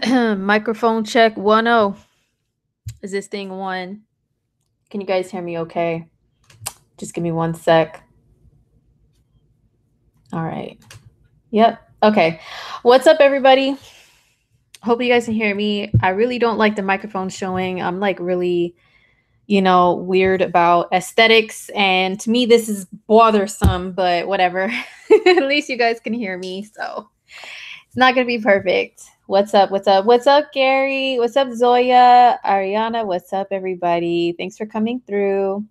Microphone check 1-0. Is this thing one? Can you guys hear me okay? Just give me one sec. All right. Yep. Okay. What's up, everybody? Hope you guys can hear me. I really don't like the microphone showing. I'm like really, weird about aesthetics. And to me, this is bothersome, but whatever. At least you guys can hear me. So it's not going to be perfect. What's up? What's up? What's up, Gary? What's up, Zoya? Ariana? What's up, everybody? Thanks for coming through.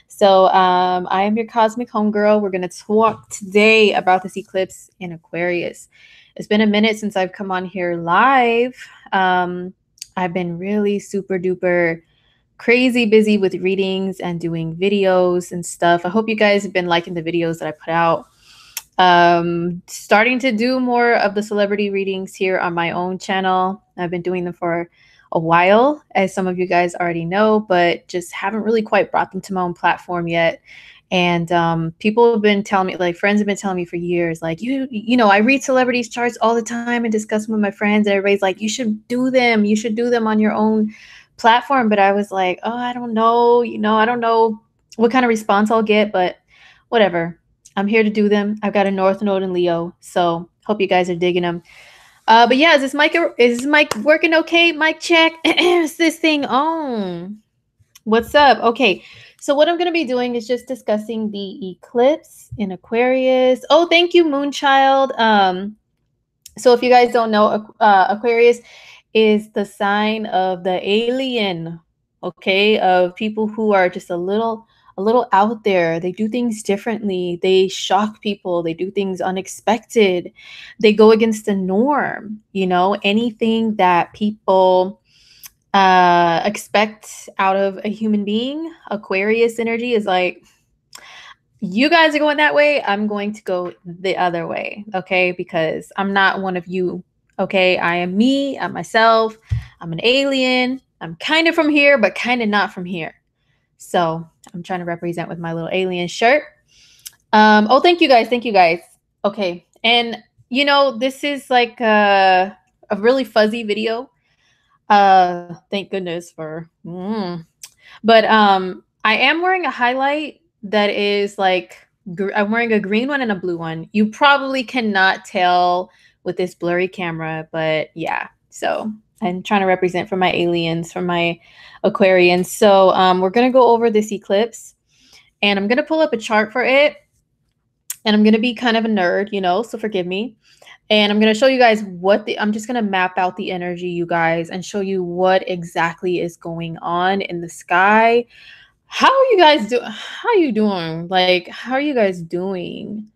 So I am your cosmic homegirl. We're going to talk today about this eclipse in Aquarius. It's been a minute since I've come on here live. I've been really super duper crazy busy with readings and doing videos and stuff. I hope you guys have been liking the videos that I put out. Starting to do more of the celebrity readings here on my own channel. I've been doing them for a while, as some of you guys already know, but just haven't really quite brought them to my own platform yet. And people have been telling me, like friends have been telling me for years, like, I read celebrities charts all the time and discuss them with my friends, and everybody's like, you should do them on your own platform. But I was like, oh, I don't know, I don't know what kind of response I'll get, but whatever. I'm here to do them. I've got a North Node in Leo, so hope you guys are digging them. But yeah, is this mic working okay? Mic check. Is this thing on? What's up? Okay, so what I'm going to be doing is just discussing the eclipse in Aquarius. Oh, thank you, Moonchild. So if you guys don't know, Aquarius is the sign of the alien, okay, of people who are just a little out there. They do things differently. They shock people. They do things unexpected. They go against the norm, anything that people expect out of a human being. Aquarius energy is like, you guys are going that way, I'm going to go the other way, okay? Because I'm not one of you, okay? I am me, I'm myself. I'm an alien. I'm kind of from here, but kind of not from here. So I'm trying to represent with my little alien shirt. Oh, thank you guys. Thank you guys. Okay. And, this is like a really fuzzy video. Thank goodness for... But I am wearing a highlight that is like, I'm wearing a green one and a blue one. You probably cannot tell with this blurry camera, but yeah. So I'm trying to represent for my aliens, for my Aquarians. So we're going to go over this eclipse, and I'm going to pull up a chart for it. And I'm going to be kind of a nerd, so forgive me. And I'm going to show you guys I'm just going to map out the energy, you guys, and show you what exactly is going on in the sky. How are you guys doing? How are you doing? Like, how are you guys doing?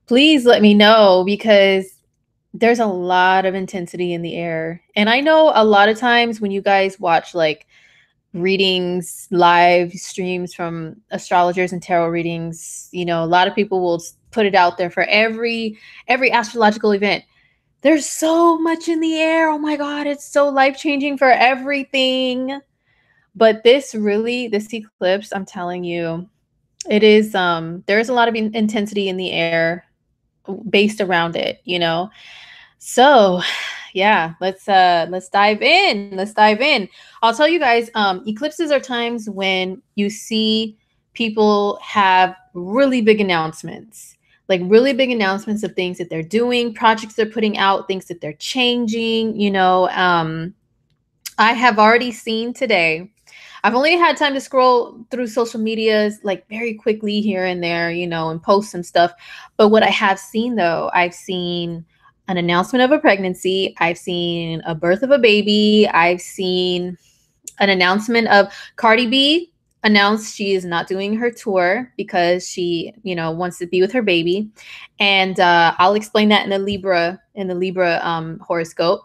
Please let me know, because there's a lot of intensity in the air. And I know a lot of times when you guys watch like readings, live streams from astrologers and tarot readings, a lot of people will put it out there for every astrological event. There's so much in the air. Oh my God, it's so life-changing for everything. But this eclipse, I'm telling you, it is, there's a lot of intensity in the air based around it, So yeah, let's dive in. Let's dive in. I'll tell you guys, eclipses are times when you see people have really big announcements, like really big announcements of things that they're doing, projects they're putting out, things that they're changing, I have already seen today. I've only had time to scroll through social medias like very quickly here and there, and post some stuff. But what I have seen, though, I've seen an announcement of a pregnancy. I've seen a birth of a baby. I've seen an announcement of Cardi B announced she is not doing her tour because she, wants to be with her baby. And I'll explain that in the Libra horoscope.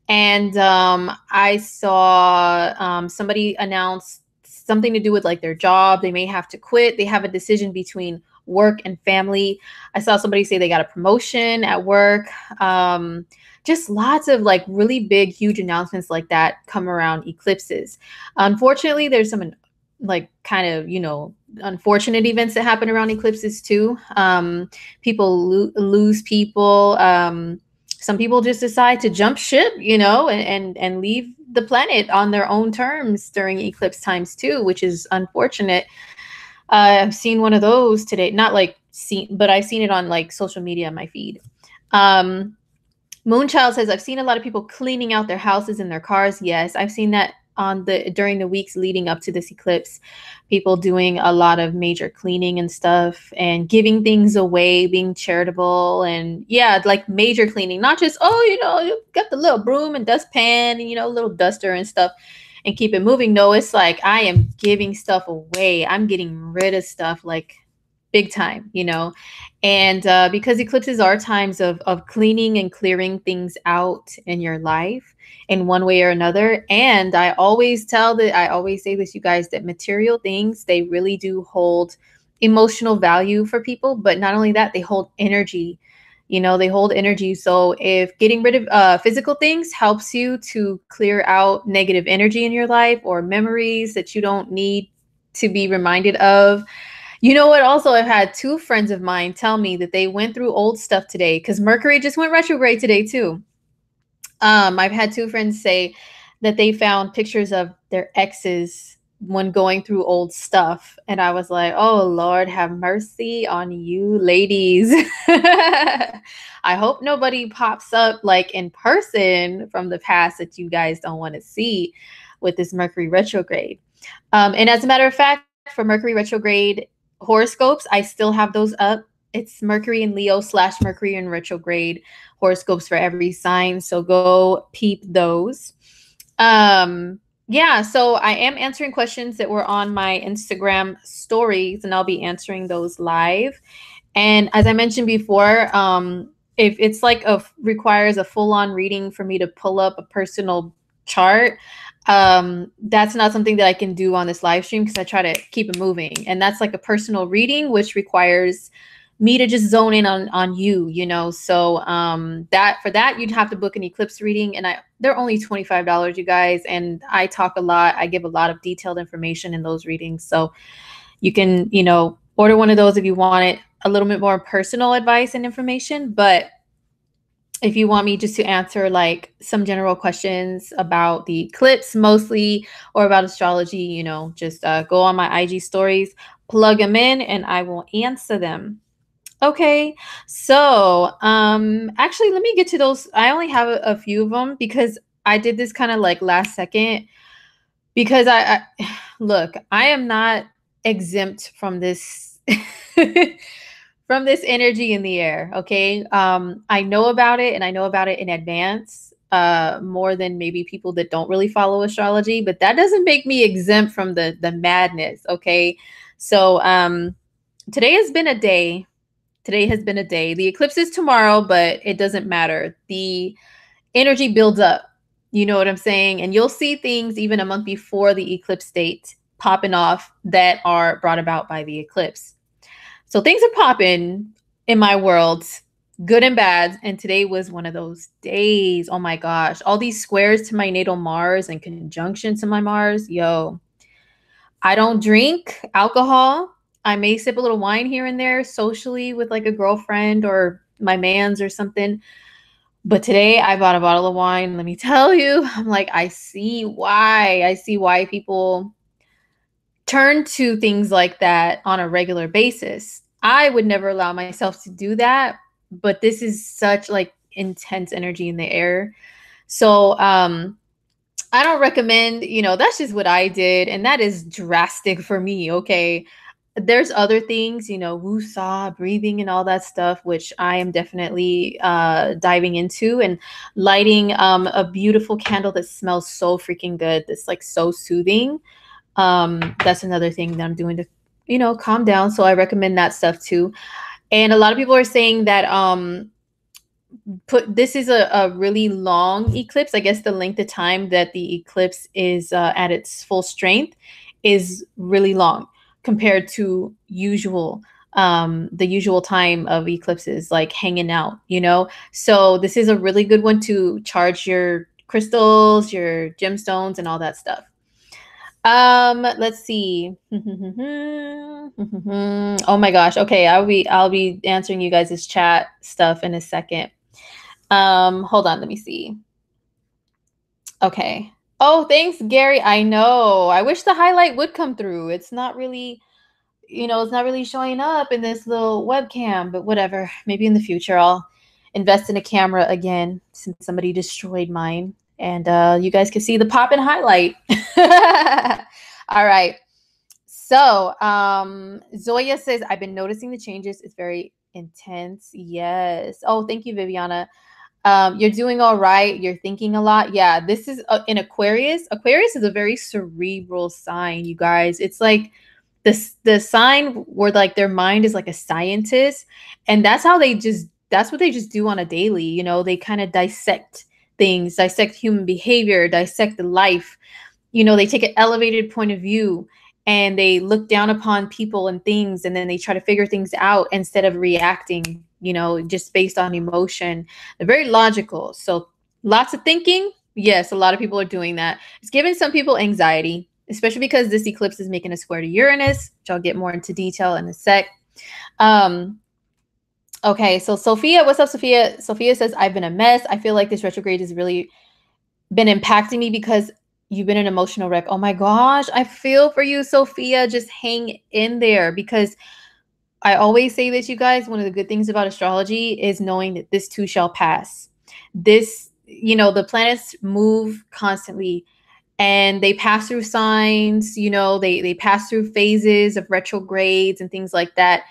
And I saw somebody announce something to do with like their job. They may have to quit. They have a decision between work and family. I saw somebody say they got a promotion at work. Just lots of like really big, huge announcements like that come around eclipses. Unfortunately, there's some like kind of, unfortunate events that happen around eclipses too. People lose people. some people just decide to jump ship, you know, and leave the planet on their own terms during eclipse times too, which is unfortunate. I've seen one of those today, not like seen, but I've seen it on like social media on my feed. Um, Moonchild says, I've seen a lot of people cleaning out their houses and their cars. Yes, I've seen that on the during the weeks leading up to this eclipse. People doing a lot of major cleaning and stuff and giving things away, being charitable, and yeah, like major cleaning, not just, oh, you know, you got the little broom and dustpan and, you know, little duster and stuff and keep it moving. No, it's like I am giving stuff away. I'm getting rid of stuff like big time, you know. And because eclipses are times of cleaning and clearing things out in your life in one way or another. And I always say this, you guys, that material things, they really do hold emotional value for people. But not only that, they hold energy. You know, they hold energy. So if getting rid of physical things helps you to clear out negative energy in your life or memories that you don't need to be reminded of. You know what? Also, I've had two friends of mine tell me that they went through old stuff today because Mercury just went retrograde today too. I've had two friends say that they found pictures of their exes when going through old stuff. And I was like, oh, Lord, have mercy on you ladies. I hope nobody pops up like in person from the past that you guys don't want to see with this Mercury retrograde. And as a matter of fact, for Mercury retrograde horoscopes, I still have those up. It's Mercury in Leo / Mercury in retrograde horoscopes for every sign. So go peep those. Yeah, so I am answering questions that were on my Instagram stories, and I'll be answering those live. And as I mentioned before, if it's like requires a full-on reading for me to pull up a personal chart, that's not something that I can do on this live stream because I try to keep it moving. And that's like a personal reading, which requires me to just zone in on you, you know. So that you'd have to book an eclipse reading, and they're only $25, you guys, and I talk a lot. I give a lot of detailed information in those readings. So you can, you know, order one of those if you want it a little bit more personal advice and information. But if you want me just to answer like some general questions about the eclipse mostly or about astrology, you know, just go on my IG stories, plug them in, and I will answer them. Okay, so actually, let me get to those. I only have a few of them because I did this kind of like last second because I look, I am not exempt from this from this energy in the air. Okay, I know about it, and I know about it in advance more than maybe people that don't really follow astrology. But that doesn't make me exempt from the madness. Okay, so today has been a day. Today has been a day. The eclipse is tomorrow, but it doesn't matter. The energy builds up. You know what I'm saying? And you'll see things even a month before the eclipse date popping off that are brought about by the eclipse. So things are popping in my world, good and bad. And today was one of those days. Oh my gosh. All these squares to my natal Mars and conjunction to my Mars. Yo, I don't drink alcohol. I may sip a little wine here and there socially with like a girlfriend or my mans or something. But today I bought a bottle of wine. Let me tell you, I'm like, I see why. I see why people turn to things like that on a regular basis. I would never allow myself to do that, but this is such like intense energy in the air. So, I don't recommend, you know, that's just what I did. And that is drastic for me. Okay. There's other things, you know, woo-saw, breathing and all that stuff, which I am definitely diving into, and lighting a beautiful candle that smells so freaking good. That's like so soothing. That's another thing that I'm doing to, you know, calm down. So I recommend that stuff too. And a lot of people are saying that this is a really long eclipse. I guess the length of time that the eclipse is at its full strength is really long compared to the usual time of eclipses, like hanging out, you know. So this is a really good one to charge your crystals, your gemstones, and all that stuff. Let's see. Oh my gosh. Okay, I'll be answering you guys' chat stuff in a second. Hold on, let me see. Okay. Oh, thanks, Gary. I know. I wish the highlight would come through. It's not really, it's not really showing up in this little webcam, but whatever. Maybe in the future I'll invest in a camera again since somebody destroyed mine. And you guys can see the pop and highlight. All right. So, Zoya says, I've been noticing the changes. It's very intense. Yes. Oh, thank you, Viviana. You're doing all right. You're thinking a lot. Yeah, this is in Aquarius. Aquarius is a very cerebral sign, you guys. It's like the sign where like their mind is like a scientist, and that's what they just do on a daily. They kind of dissect things, dissect human behavior, dissect the life. They take an elevated point of view and they look down upon people and things, and then they try to figure things out instead of reacting, just based on emotion. They're very logical. So lots of thinking. Yes, a lot of people are doing that. It's giving some people anxiety, especially because this eclipse is making a square to Uranus, which I'll get more into detail in a sec. Okay, so Sophia, what's up, Sophia? Sophia says, I've been a mess. I feel like this retrograde has really been impacting me because you've been an emotional wreck. Oh my gosh, I feel for you, Sophia. Just hang in there, because I always say this, you guys. One of the good things about astrology is knowing that this too shall pass. The planets move constantly and they pass through signs, they pass through phases of retrogrades and things like that.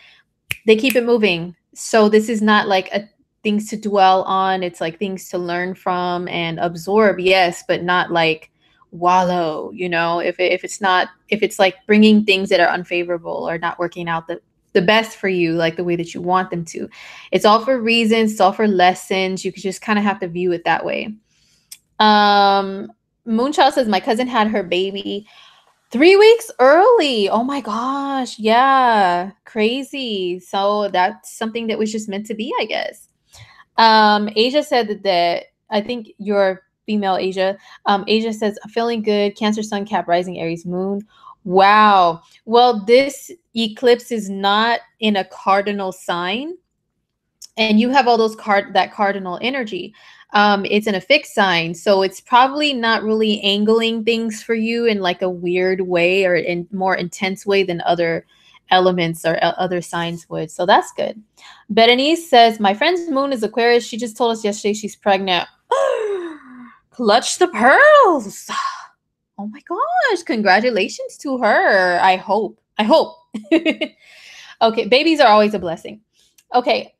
They keep it moving. So this is not like a things to dwell on. It's like things to learn from and absorb, yes, but not like wallow. If it's like bringing things that are unfavorable or not working out the best for you, like the way that you want them to. It's all for reasons. It's all for lessons. You could just kind of have to view it that way. Moonchild says, my cousin had her baby 3 weeks early. Oh my gosh. Yeah. Crazy. So that's something that was just meant to be, I guess. Asia said that I think you're female, Asia. Asia says, I'm feeling good. Cancer, Sun, Cap, Rising, Aries, Moon. Wow. Well, this eclipse is not in a cardinal sign, and you have all those that cardinal energy. It's in a fixed sign, so it's probably not really angling things for you in like a weird way or in more intense way than other elements or other signs would. So that's good. Berenice says, my friend's moon is Aquarius. She just told us yesterday she's pregnant. Clutch the pearls. Oh my gosh, congratulations to her. I hope. Okay, babies are always a blessing. Okay,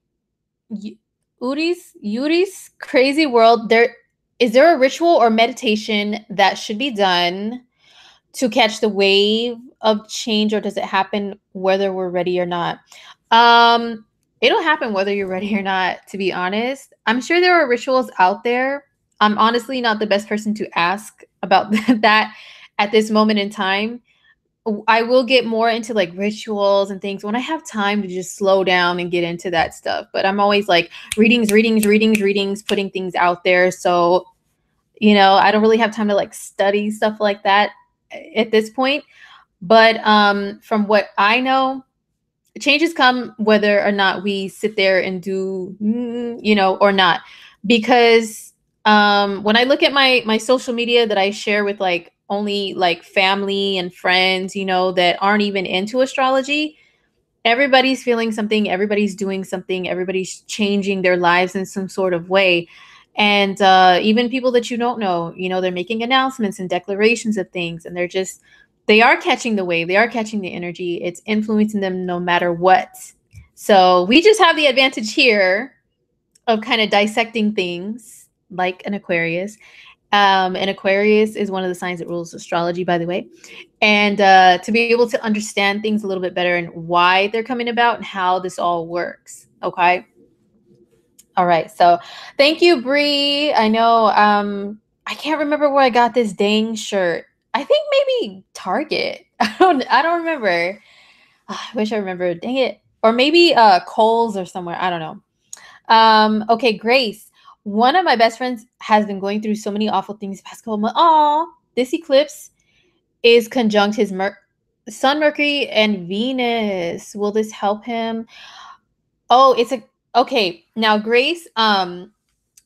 Yuri's crazy world. Is there a ritual or meditation that should be done to catch the wave of change, or does it happen whether we're ready or not? It'll happen whether you're ready or not, to be honest. I'm sure there are rituals out there. I'm honestly not the best person to ask about that at this moment in time. I will get more into like rituals and things when I have time to just slow down and get into that stuff. But I'm always like readings, putting things out there. So, I don't really have time to like study stuff like that at this point. But from what I know, changes come whether or not we sit there and do, or not. Because when I look at my social media that I share with like only like family and friends, that aren't even into astrology, everybody's feeling something, everybody's doing something, everybody's changing their lives in some sort of way. And even people that you don't know, they're making announcements and declarations of things, and they are catching the wave, they are catching the energy. It's influencing them no matter what. So we just have the advantage here of kind of dissecting things like an Aquarius. And Aquarius is one of the signs that rules astrology, by the way. And to be able to understand things a little bit better and why they're coming about and how this all works. Okay. All right. So thank you, Bree. I know I can't remember where I got this dang shirt. I think maybe Target. I don't remember. I wish I remembered. Dang it. Or maybe Kohl's or somewhere. I don't know. Okay, Grace. One of my best friends has been going through so many awful things past couple months. Aw, this eclipse is conjunct his Sun, Mercury, and Venus. Will this help him? Oh, okay. Now, Grace,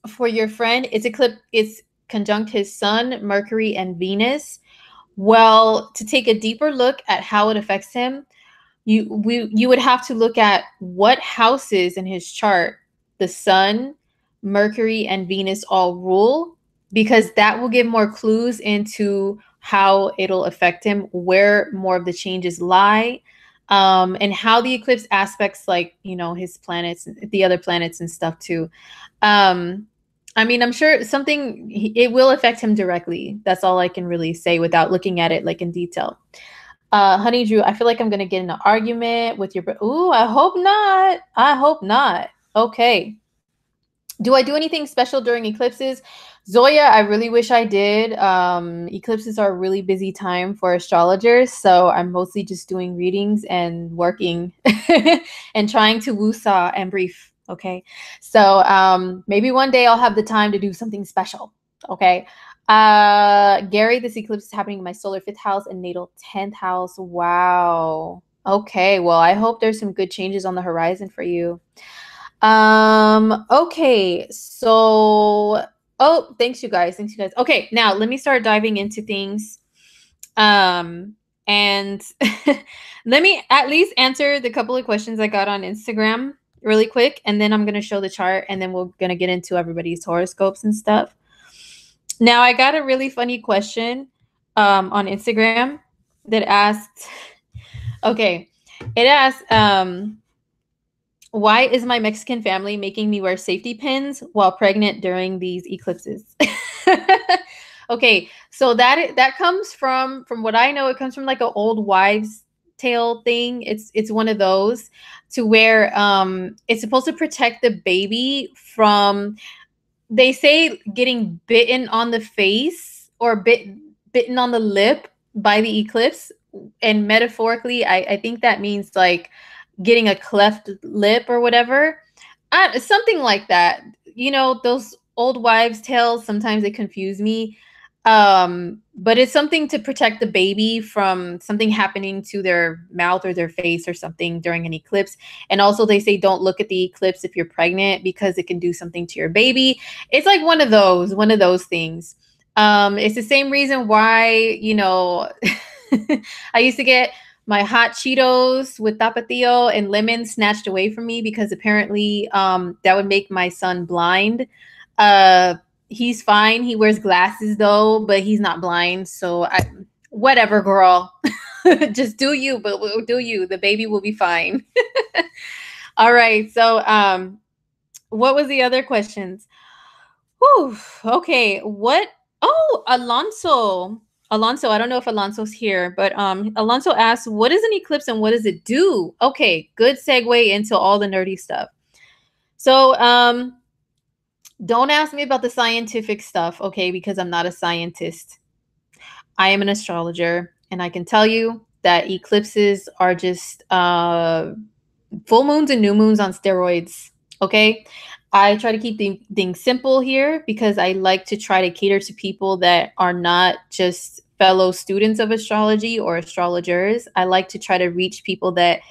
for your friend, it's conjunct his sun, Mercury, and Venus. Well, to take a deeper look at how it affects him, you would have to look at what houses in his chart the sun, Mercury, and Venus all rule, because that will give more clues into how it'll affect him, where more of the changes lie, and how the eclipse aspects, like, his planets, the other planets and stuff too. I mean, I'm sure it will affect him directly. That's all I can really say without looking at it like in detail. Honey Drew, I feel like I'm gonna get in an argument with your ooh, I hope not. I hope not. Okay. Do I do anything special during eclipses? Zoya, I really wish I did. Eclipses are a really busy time for astrologers, so I'm mostly just doing readings and working and trying to woosah and brief. Okay. So maybe one day I'll have the time to do something special. Okay. Gary, this eclipse is happening in my solar 5th house and natal 10th house. Wow. Okay. Well, I hope there's some good changes on the horizon for you. Okay. So, oh, thanks you guys. Okay. Now let me start diving into things. And let me at least answer the couple of questions I got on Instagram really quick. And then I'm going to show the chart and then we're going to get into everybody's horoscopes and stuff. Now, I got a really funny question on Instagram that asked, okay, it asked, why is my Mexican family making me wear safety pins while pregnant during these eclipses? Okay, so that comes from what I know, it comes from like an old wives' tale thing. It's one of those to where it's supposed to protect the baby from, they say, getting bitten on the face or bitten on the lip by the eclipse. And metaphorically, I think that means like getting a cleft lip or whatever. Something like that. Those old wives' tales, sometimes they confuse me. But it's something to protect the baby from something happening to their mouth or their face or something during an eclipse. And also they say don't look at the eclipse if you're pregnant because it can do something to your baby. It's like one of those things. It's the same reason why, I used to get my hot Cheetos with tapatio and lemon snatched away from me because apparently that would make my son blind. He's fine. He wears glasses though, but he's not blind. So whatever, girl. Just do you, but do you. The baby will be fine. All right. So what was the other questions? Whew, okay. What? Oh, Alonso. Alonso, I don't know if Alonso's here, but Alonso asked, what is an eclipse and what does it do? Okay, good segue into all the nerdy stuff. So don't ask me about the scientific stuff, okay, because I'm not a scientist. I am an astrologer, and I can tell you that eclipses are just full moons and new moons on steroids, okay? I try to keep things simple here because I like to try to cater to people that are not just fellow students of astrology or astrologers. I like to try to reach people that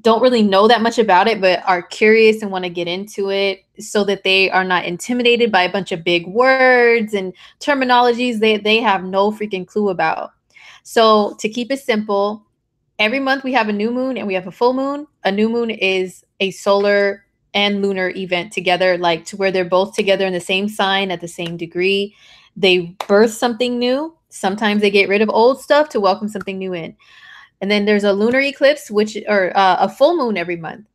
don't really know that much about it, but are curious and want to get into it so that they are not intimidated by a bunch of big words and terminologies they have no freaking clue about. So to keep it simple, every month we have a new moon and we have a full moon. A new moon is a solar and lunar event together, like to where they're both together in the same sign at the same degree. They birth something new. Sometimes they get rid of old stuff to welcome something new in. And then there's a lunar eclipse, or a full moon every month,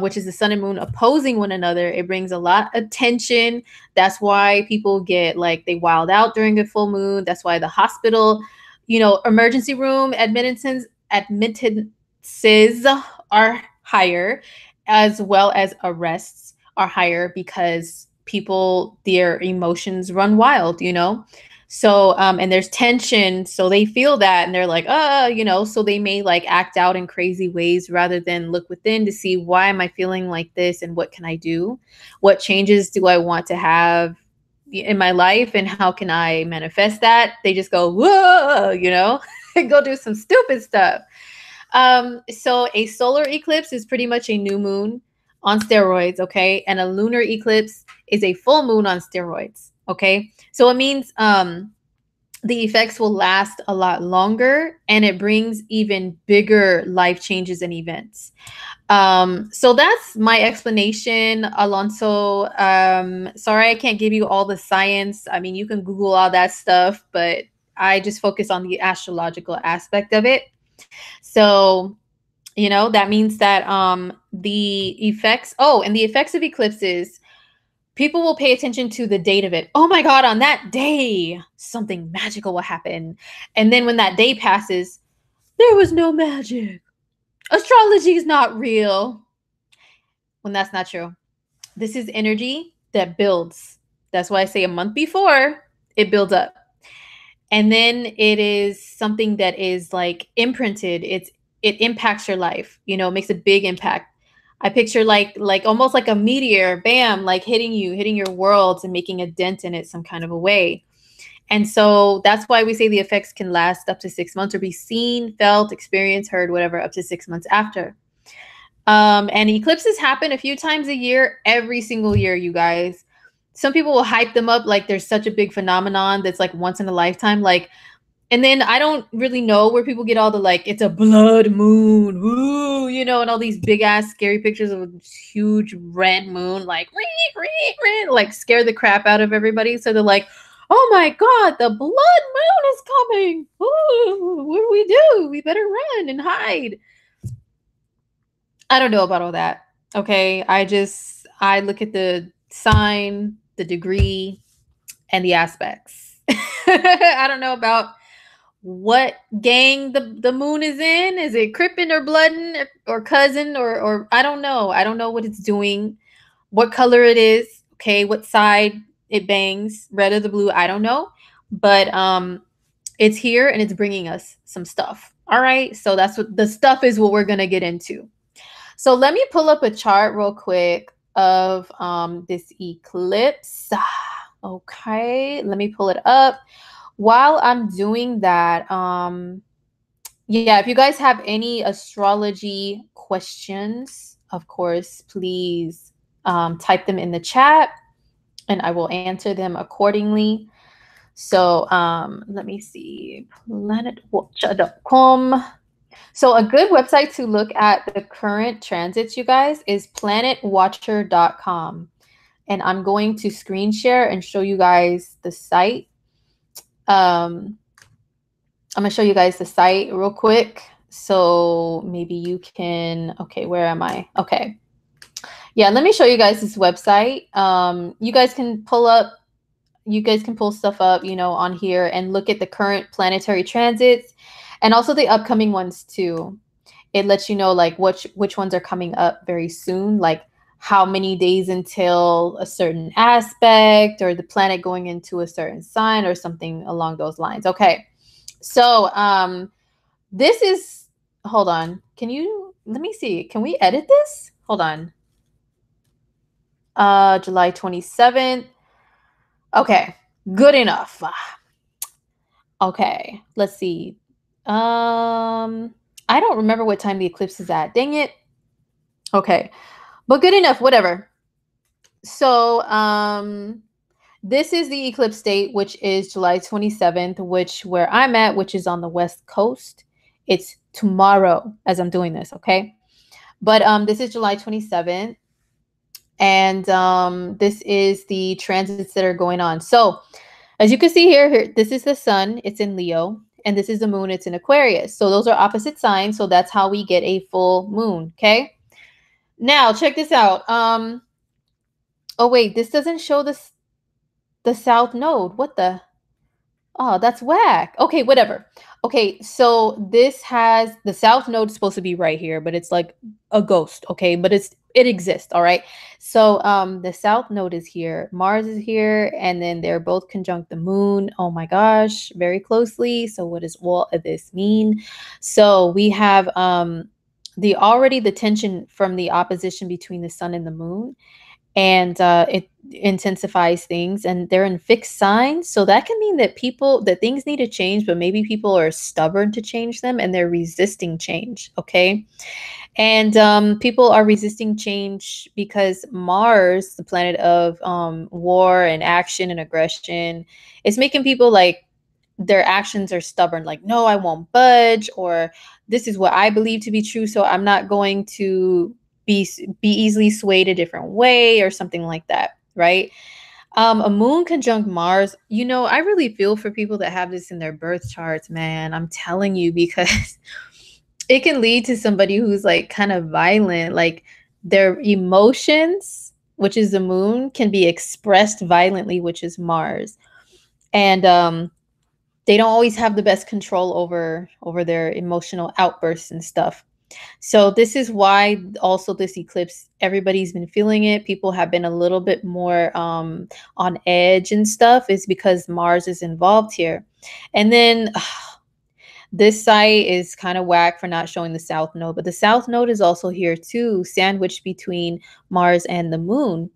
which is the sun and moon opposing one another. It brings a lot of tension. That's why people get they wild out during a full moon. That's why the hospital, emergency room admittances are higher, as well as arrests are higher because people, their emotions run wild, So, and there's tension, so they feel that and they're like, so they may act out in crazy ways rather than look within to see, why am I feeling like this and what can I do? What changes do I want to have in my life and how can I manifest that? They just go, whoa, and go do some stupid stuff. So a solar eclipse is pretty much a new moon. on steroids, okay? And a lunar eclipse is a full moon on steroids, okay? So it means the effects will last a lot longer and it brings even bigger life changes and events. So that's my explanation, Alonso. Sorry I can't give you all the science. I mean, you can Google all that stuff, but I just focus on the astrological aspect of it. So, you know, that means that the effects, oh, and the effects of eclipses, people will pay attention to the date of it. Oh my God, on that day, something magical will happen. And then when that day passes, there was no magic. Astrology is not real. When that's not true. This is energy that builds. That's why I say a month before it builds up. And then it is something that is like imprinted. It impacts your life, you know, makes a big impact. I picture like almost like a meteor, bam, like hitting you, hitting your worlds and making a dent in it some kind of a way. And so that's why we say the effects can last up to 6 months or be seen, felt, experienced, heard, whatever, up to 6 months after. And eclipses happen a few times a year, every single year, you guys. Some people will hype them up like there's such a big phenomenon that's like once in a lifetime. Like, and then I don't really know where people get all the like, it's a blood moon, woo, you know, and all these big ass scary pictures of a huge red moon, like, like scare the crap out of everybody. So they're like, oh my God, the blood moon is coming. Ooh, what do we do? We better run and hide. I don't know about all that. Okay. I look at the sign, the degree, and the aspects. I don't know about what gang the moon is in. Is it Crippen or Bloodin or cousin or I don't know. I don't know what it's doing, what color it is. Okay. What side it bangs, red or the blue. I don't know. But it's here and it's bringing us some stuff. All right. So that's what the stuff is, what we're going to get into. So let me pull up a chart real quick of this eclipse. Okay, let me pull it up. While I'm doing that, yeah, if you guys have any astrology questions, of course, please type them in the chat and I will answer them accordingly. So let me see, planetwatcher.com. So a good website to look at the current transits, you guys, is planetwatcher.com. And I'm going to screen share and show you guys the site. I'm going to show you guys the site real quick. So maybe you can, okay, where am I? Okay. Yeah, let me show you guys this website. You guys can pull stuff up, you know, on here and look at the current planetary transits and also the upcoming ones too. It lets you know like which ones are coming up very soon, like how many days until a certain aspect or the planet going into a certain sign or something along those lines. Okay. So this is, hold on. Let me see. Can we edit this? Hold on. July 27th. Okay. Good enough. Okay, let's see. I don't remember what time the eclipse is at. Dang it. Okay, but good enough, whatever. So, this is the eclipse date, which is July 27th, which where I'm at, which is on the West Coast. It's tomorrow as I'm doing this, okay? But this is July 27th. And this is the transits that are going on. So, as you can see here, this is the sun. It's in Leo. And this is the moon. It's in Aquarius. So those are opposite signs. So that's how we get a full moon. Okay. Now, check this out. Oh, wait. This doesn't show the south node. What the? Oh, that's whack. Okay, whatever. Okay, so this has the south node supposed to be right here, but it's like a ghost, okay? But it exists, all right? So the south node is here, Mars is here, and then they're both conjunct the moon. Oh my gosh, very closely. So what does all of this mean? So we have the tension from the opposition between the sun and the moon. and it intensifies things, and they're in fixed signs. So that can mean that things need to change, but maybe people are stubborn to change them and they're resisting change. Okay. And people are resisting change because Mars, the planet of war and action and aggression, is making people like their actions are stubborn. Like, no, I won't budge, or this is what I believe to be true, so I'm not going to be easily swayed a different way, or something like that, right? A moon conjunct Mars, I really feel for people that have this in their birth charts, man. I'm telling you, because it can lead to somebody who's like kind of violent, like their emotions, which is the moon, can be expressed violently, which is Mars. And they don't always have the best control over their emotional outbursts and stuff. So this is why also this eclipse, everybody's been feeling it. People have been a little bit more on edge and stuff, is because Mars is involved here. And then this site is kind of whack for not showing the south node, but the south node is also here too, sandwiched between Mars and the moon.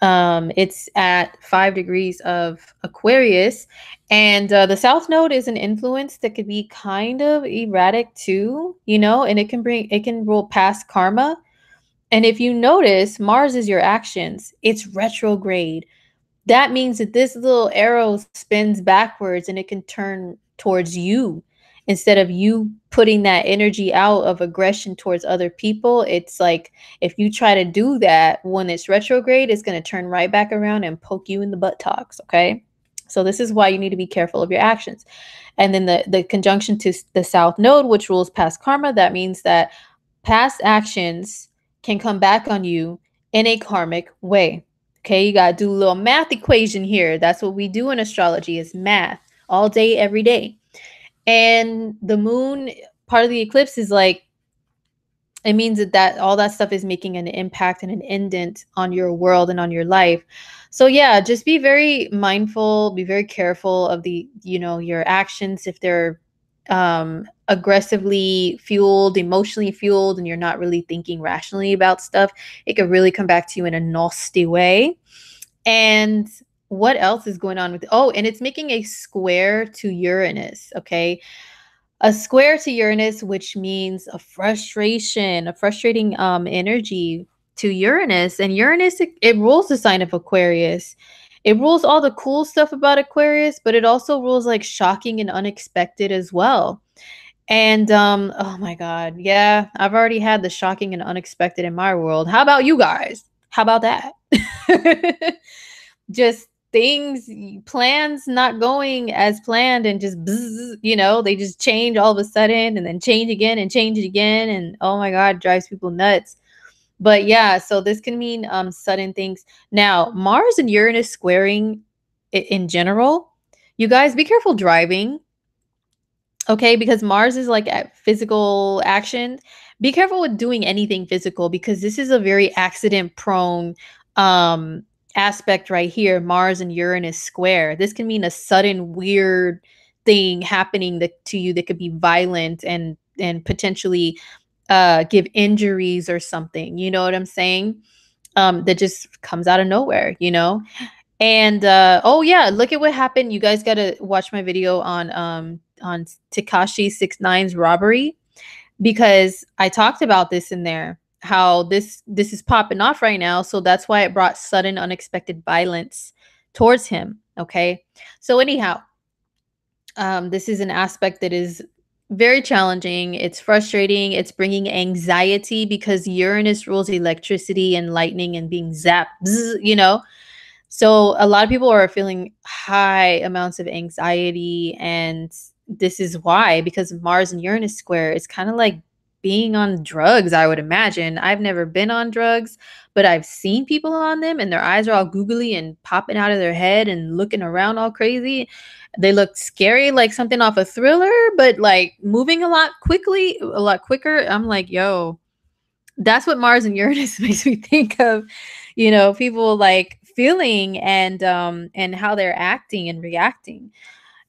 It's at 5 degrees of Aquarius, and the south node is an influence that could be kind of erratic too, and it can roll past karma. And if you notice, Mars is your actions. It's retrograde. That means that this little arrow spins backwards and it can turn towards you. Instead of you putting that energy out of aggression towards other people, it's like if you try to do that when it's retrograde, it's going to turn right back around and poke you in the buttocks. Okay. So this is why you need to be careful of your actions. And then the conjunction to the south node, which rules past karma, that means that past actions can come back on you in a karmic way. Okay, you got to do a little math equation here. That's what we do in astrology, is math all day, every day. And the moon, part of the eclipse, is like, it means that all that stuff is making an impact and an indent on your world and on your life. So yeah, just be very mindful, be very careful of your actions. If they're aggressively fueled, emotionally fueled, and you're not really thinking rationally about stuff, it could really come back to you in a nasty way. And what else is going on with and it's making a square to Uranus. Okay, a square to Uranus, which means a frustrating energy to Uranus. And Uranus, it rules the sign of Aquarius. It rules all the cool stuff about Aquarius, but it also rules like shocking and unexpected as well. And oh my god, yeah, I've already had the shocking and unexpected in my world. How about you guys? How about that? Just things, plans not going as planned, and just bzz, they just change all of a sudden, and then change again and change it again, and oh my god, it drives people nuts. But yeah, so this can mean sudden things. Now, Mars and Uranus squaring in general, you guys be careful driving. Okay, because Mars is like at physical action. Be careful with doing anything physical, because this is a very accident prone aspect right here. Mars and Uranus square. This can mean a sudden weird thing happening to you that could be violent and potentially give injuries or something. You know what I'm saying? That just comes out of nowhere. And oh yeah, look at what happened. You guys got to watch my video on Tekashi 69's robbery, because I talked about this in there, how this is popping off right now. So that's why it brought sudden unexpected violence towards him. Okay? So anyhow, this is an aspect that is very challenging. It's frustrating. It's bringing anxiety, because Uranus rules electricity and lightning and being zapped, bzz. So a lot of people are feeling high amounts of anxiety, and this is why, because Mars and Uranus square is kind of like being on drugs, I would imagine. I've never been on drugs, but I've seen people on them, and their eyes are all googly and popping out of their head and looking around all crazy. They look scary, like something off a thriller, but like moving a lot quicker. I'm like, yo, that's what Mars and Uranus makes me think of, people like feeling and how they're acting and reacting.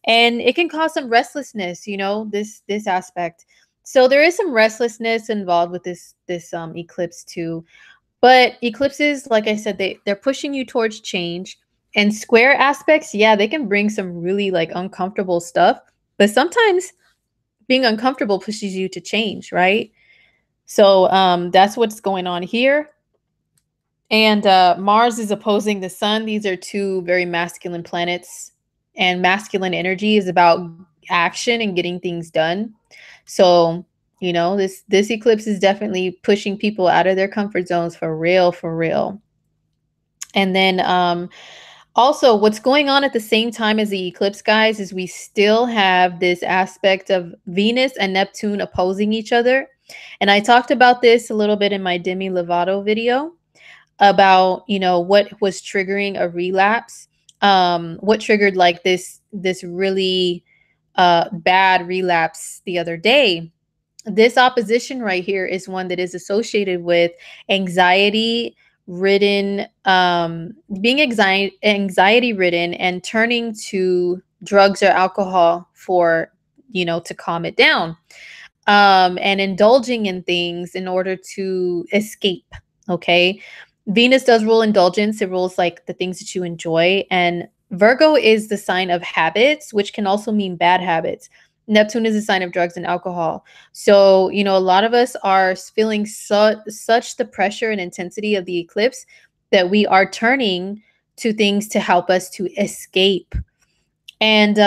And it can cause some restlessness, this aspect. So there is some restlessness involved with this eclipse too. But eclipses, like I said, they're pushing you towards change. And square aspects, yeah, they can bring some really like uncomfortable stuff. But sometimes being uncomfortable pushes you to change, right? So that's what's going on here. And Mars is opposing the sun. These are two very masculine planets. And masculine energy is about action and getting things done. So, you know, this eclipse is definitely pushing people out of their comfort zones for real, for real. And then also what's going on at the same time as the eclipse, guys, is we still have this aspect of Venus and Neptune opposing each other. And I talked about this a little bit in my Demi Lovato video about, you know, what was triggering a relapse, what triggered like this really bad relapse the other day. This opposition right here is one that is associated with anxiety ridden, being anxiety ridden and turning to drugs or alcohol for, you know, to calm it down, and indulging in things in order to escape. Okay. Venus does rule indulgence, it rules like the things that you enjoy. And Virgo is the sign of habits, which can also mean bad habits. Neptune is a sign of drugs and alcohol. So, you know, a lot of us are feeling such the pressure and intensity of the eclipse that we are turning to things to help us to escape. And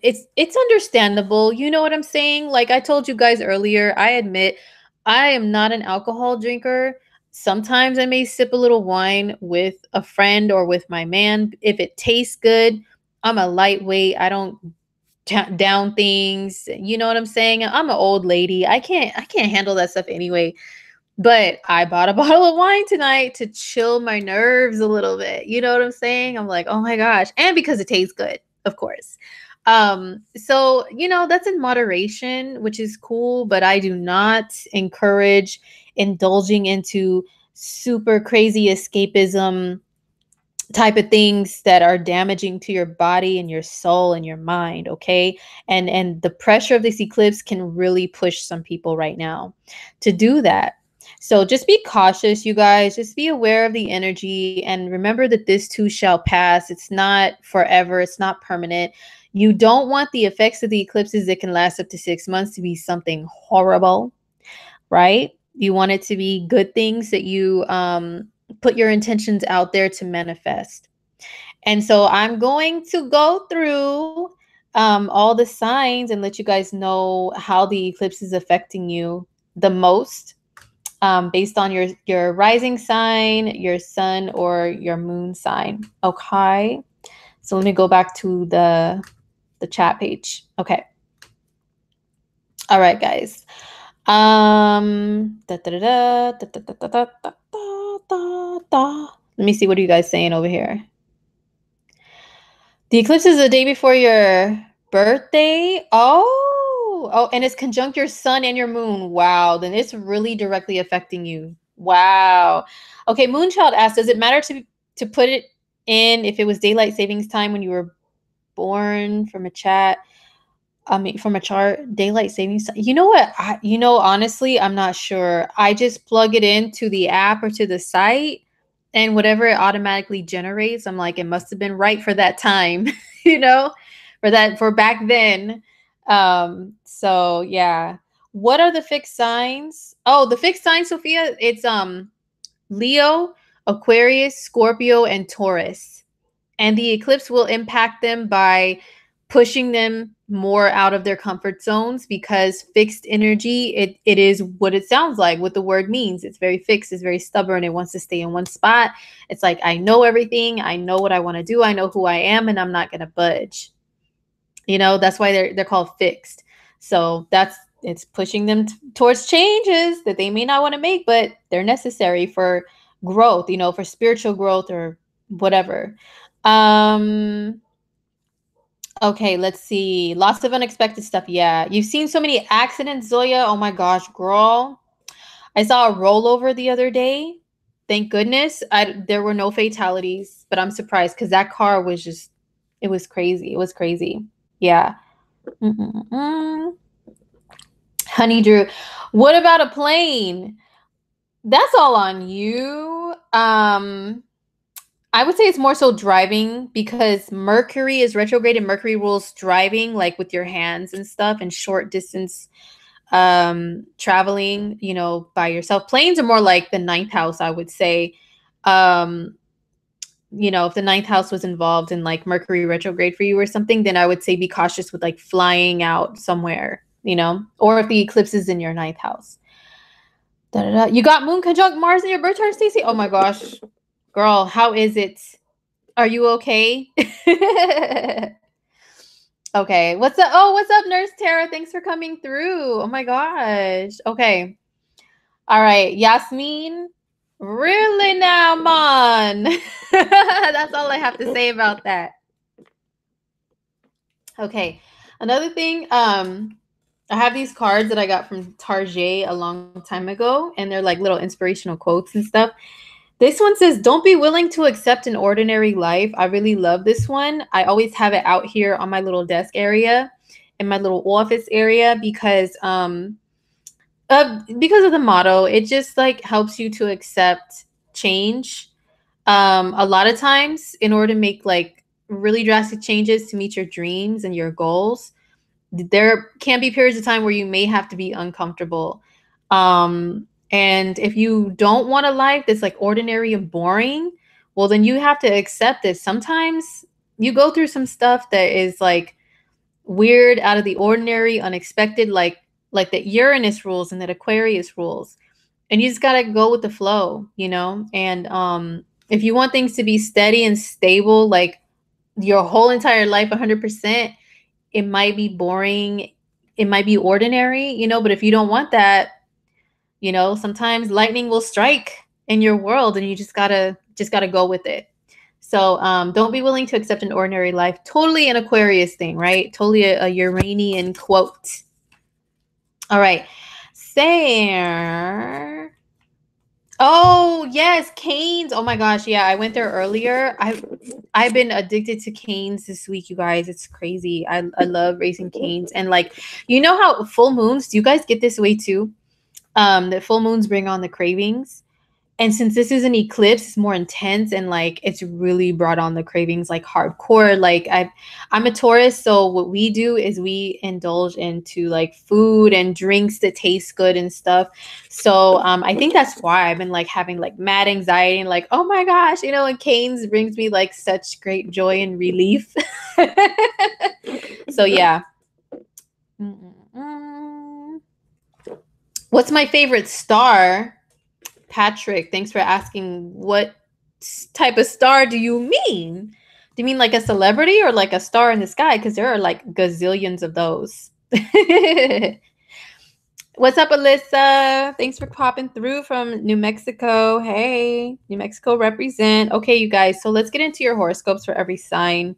it's understandable. You know what I'm saying? Like I told you guys earlier, I admit I am not an alcohol drinker. Sometimes I may sip a little wine with a friend or with my man if it tastes good. I'm a lightweight. I don't down things. You know what I'm saying? I'm an old lady. I can't handle that stuff anyway. But I bought a bottle of wine tonight to chill my nerves a little bit. You know what I'm saying? I'm like, "Oh my gosh." And because it tastes good, of course. So, you know, that's in moderation, which is cool, but I do not encourage indulging into super crazy escapism type of things that are damaging to your body and your soul and your mind, okay? And the pressure of this eclipse can really push some people right now to do that. So just be cautious, you guys. Just be aware of the energy and remember that this too shall pass. It's not forever, it's not permanent. You don't want the effects of the eclipses that can last up to 6 months to be something horrible, right? You want it to be good things that you put your intentions out there to manifest. And so I'm going to go through all the signs and let you guys know how the eclipse is affecting you the most, based on your rising sign, your sun, or your moon sign. Okay. So let me go back to the chat page. Okay. All right, guys. Da, da, da, da, da, da, da, da, da, da, da, da. Let me see, what are you guys saying over here? The eclipse is the day before your birthday. Oh, and it's conjunct your sun and your moon. Wow, then it's really directly affecting you. Wow. Okay, Moonchild asked, does it matter to put it in if it was daylight savings time when you were born? From a chat. I mean, from a chart, daylight savings time. You know what? Honestly, I'm not sure. I just plug it into the app or to the site, and whatever it automatically generates, I'm like, it must have been right for that time, you know, for back then. So yeah. What are the fixed signs? Oh, the fixed signs, Sophia, it's Leo, Aquarius, Scorpio, and Taurus. And the eclipse will impact them by pushing them more out of their comfort zones, because fixed energy, it is what it sounds like, what the word means. It's very fixed, it's very stubborn, it wants to stay in one spot. It's like, I know everything, I know what I want to do, I know who I am, and I'm not going to budge. You know, that's why they're called fixed. So it's pushing them towards changes that they may not want to make, but they're necessary for growth, you know, for spiritual growth or whatever. Okay, let's see. Lots of unexpected stuff. Yeah. You've seen so many accidents, Zoya. Oh my gosh, girl. I saw a rollover the other day. Thank goodness. There were no fatalities, but I'm surprised because that car was just, it was crazy. It was crazy. Yeah. Mm-mm-mm. Honey Drew. What about a plane? That's all on you. I would say it's more so driving because Mercury is retrograde and Mercury rules driving, like with your hands and stuff, and short distance traveling, you know, by yourself. Planes are more like the ninth house, I would say. Um, you know, if the ninth house was involved in like Mercury retrograde for you or something, then I would say be cautious with like flying out somewhere, you know, or if the eclipse is in your ninth house. Da, da, da. You got Moon conjunct Mars in your birth chart, Stacey? Oh my gosh. Girl, how is it? Are you okay? Okay. What's up? Oh, what's up, Nurse Tara? Thanks for coming through. Oh my gosh. Okay. All right. Yasmin. Really now, man. That's all I have to say about that. Okay. Another thing, I have these cards that I got from Target a long time ago, and they're like little inspirational quotes and stuff. This one says, "Don't be willing to accept an ordinary life." I really love this one. I always have it out here on my little desk area, in my little office area, because of the motto. It just like helps you to accept change. A lot of times, in order to make like really drastic changes to meet your dreams and your goals, there can be periods of time where you may have to be uncomfortable. And if you don't want a life that's like ordinary and boring, well, then you have to accept that sometimes you go through some stuff that is like weird, out of the ordinary, unexpected, like that Uranus rules and that Aquarius rules. And you just gotta go with the flow, you know? And if you want things to be steady and stable, like your whole entire life 100%, it might be boring, it might be ordinary, you know, but if you don't want that, you know, sometimes lightning will strike in your world and you just gotta go with it. So don't be willing to accept an ordinary life. Totally an Aquarius thing, right? Totally a Uranian quote. All right. Sarah. Oh yes, Canes. Oh my gosh, yeah, I went there earlier. I've been addicted to Canes this week, you guys. It's crazy. I love raising Canes. And like, you know how full moons, do you guys get this way too? That full moons bring on the cravings. And since this is an eclipse, it's more intense and like it's really brought on the cravings like hardcore. Like I'm a Taurus, so what we do is we indulge into like food and drinks that taste good and stuff. So I think that's why I've been like having like mad anxiety and like, oh my gosh, you know, and Canes brings me like such great joy and relief. So yeah. Mm-mm-mm. What's my favorite star? Patrick, thanks for asking. What type of star do you mean? Do you mean like a celebrity or like a star in the sky? Because there are like gazillions of those. What's up, Alyssa? Thanks for popping through from New Mexico. Hey, New Mexico represent. Okay, you guys, so let's get into your horoscopes for every sign.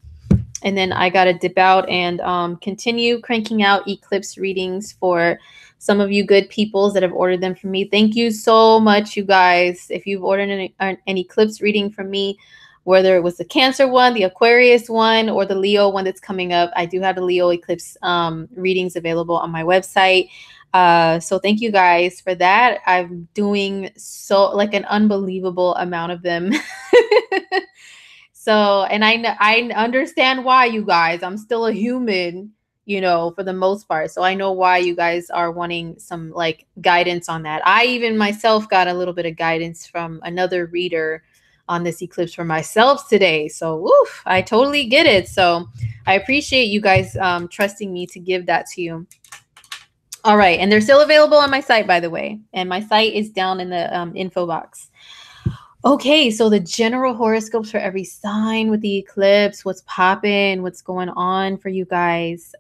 And then I got to dip out and continue cranking out eclipse readings for some of you good peoples that have ordered them from me. Thank you so much, you guys. If you've ordered an eclipse reading from me, whether it was the Cancer one, the Aquarius one, or the Leo one that's coming up, I do have the Leo eclipse readings available on my website. So thank you guys for that. I'm doing so like an unbelievable amount of them. So, and I understand why, you guys. I'm still a human, you know, for the most part. So I know why you guys are wanting some like guidance on that. I even myself got a little bit of guidance from another reader on this eclipse for myself today. So, woof, I totally get it. So I appreciate you guys trusting me to give that to you. All right. And they're still available on my site, by the way. And my site is down in the info box. Okay, so the general horoscopes for every sign with the eclipse, what's popping, what's going on for you guys.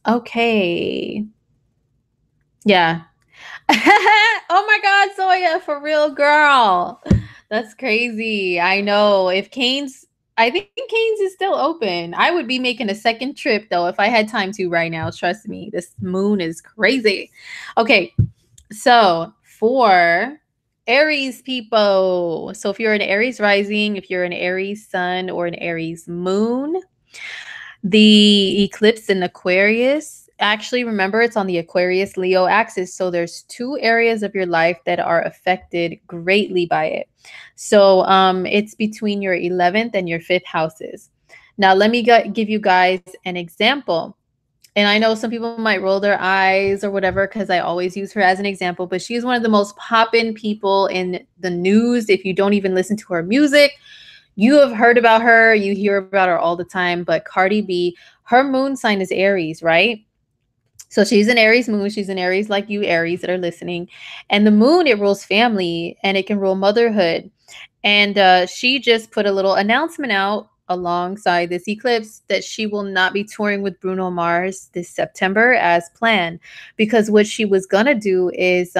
Okay. Yeah. Oh my God, Zoya, for real, girl. That's crazy. I know. I think Canes is still open. I would be making a second trip though if I had time to right now. Trust me, this moon is crazy. Okay, so for Aries people. So if you're an Aries rising, if you're an Aries sun or an Aries moon, the eclipse in Aquarius actually, remember, it's on the Aquarius Leo axis. So there's two areas of your life that are affected greatly by it. So it's between your 11th and your 5th houses. Now, let me give you guys an example. And I know some people might roll their eyes or whatever because I always use her as an example, but she's one of the most poppin' people in the news. If you don't even listen to her music, you have heard about her, you hear about her all the time. But Cardi B, her moon sign is Aries, right? So she's an Aries moon. She's an Aries like you, Aries that are listening. And the moon, it rules family and it can rule motherhood. And she just put a little announcement out alongside this eclipse that she will not be touring with Bruno Mars this September as planned. Because what she was going to do is,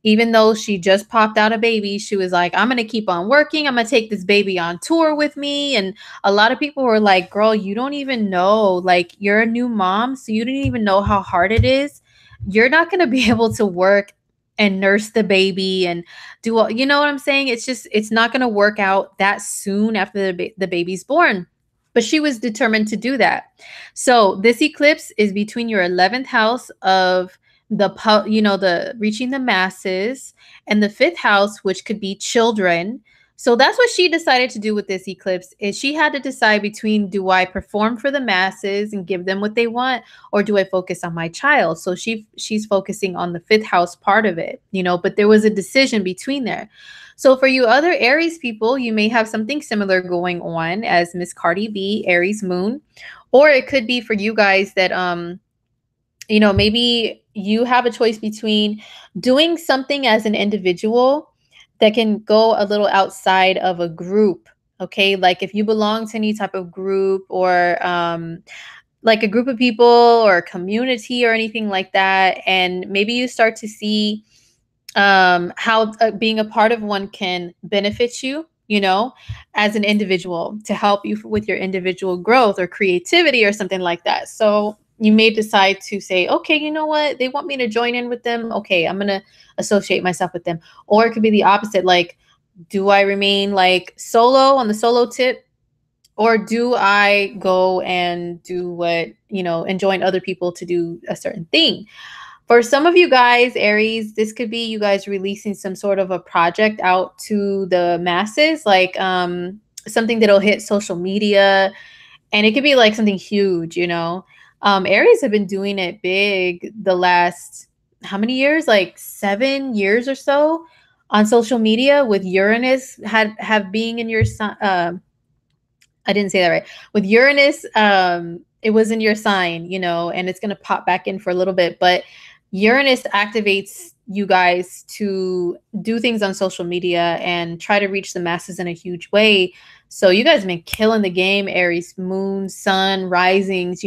even though she just popped out a baby, she was like, I'm going to keep on working. I'm going to take this baby on tour with me. And a lot of people were like, girl, you don't even know. Like, you're a new mom, so you didn't even know how hard it is. You're not going to be able to work and nurse the baby and do all, you know what I'm saying? It's just, it's not going to work out that soon after the baby's born. But she was determined to do that. So this eclipse is between your 11th house of the reaching the masses, and the 5th house, which could be children. So that's what she decided to do with this eclipse. Is she had to decide between, do I perform for the masses and give them what they want, or do I focus on my child? So she's focusing on the 5th house part of it, but there was a decision between there. So for you other Aries people, you may have something similar going on as Miss Cardi B, Aries moon, or it could be for you guys that maybe you have a choice between doing something as an individual that can go a little outside of a group. Okay, like if you belong to any type of group, or like a group of people or a community or anything like that, and maybe you start to see how being a part of one can benefit you, as an individual, to help you with your individual growth or creativity or something like that. So you may decide to say, okay, you know what? They want me to join in with them. Okay, I'm going to associate myself with them. Or it could be the opposite. Like, do I remain like solo on the solo tip? Or do I go and do what, and join other people to do a certain thing? For some of you guys, Aries, this could be you guys releasing some sort of a project out to the masses, like something that'll hit social media. And it could be like something huge, Aries have been doing it big the last, how many years? Like 7 years or so on social media, with Uranus have being in your I didn't say that right. With Uranus, it was in your sign, and it's going to pop back in for a little bit. But Uranus activates you guys to do things on social media and try to reach the masses in a huge way. So you guys have been killing the game, Aries, moon, sun, risings,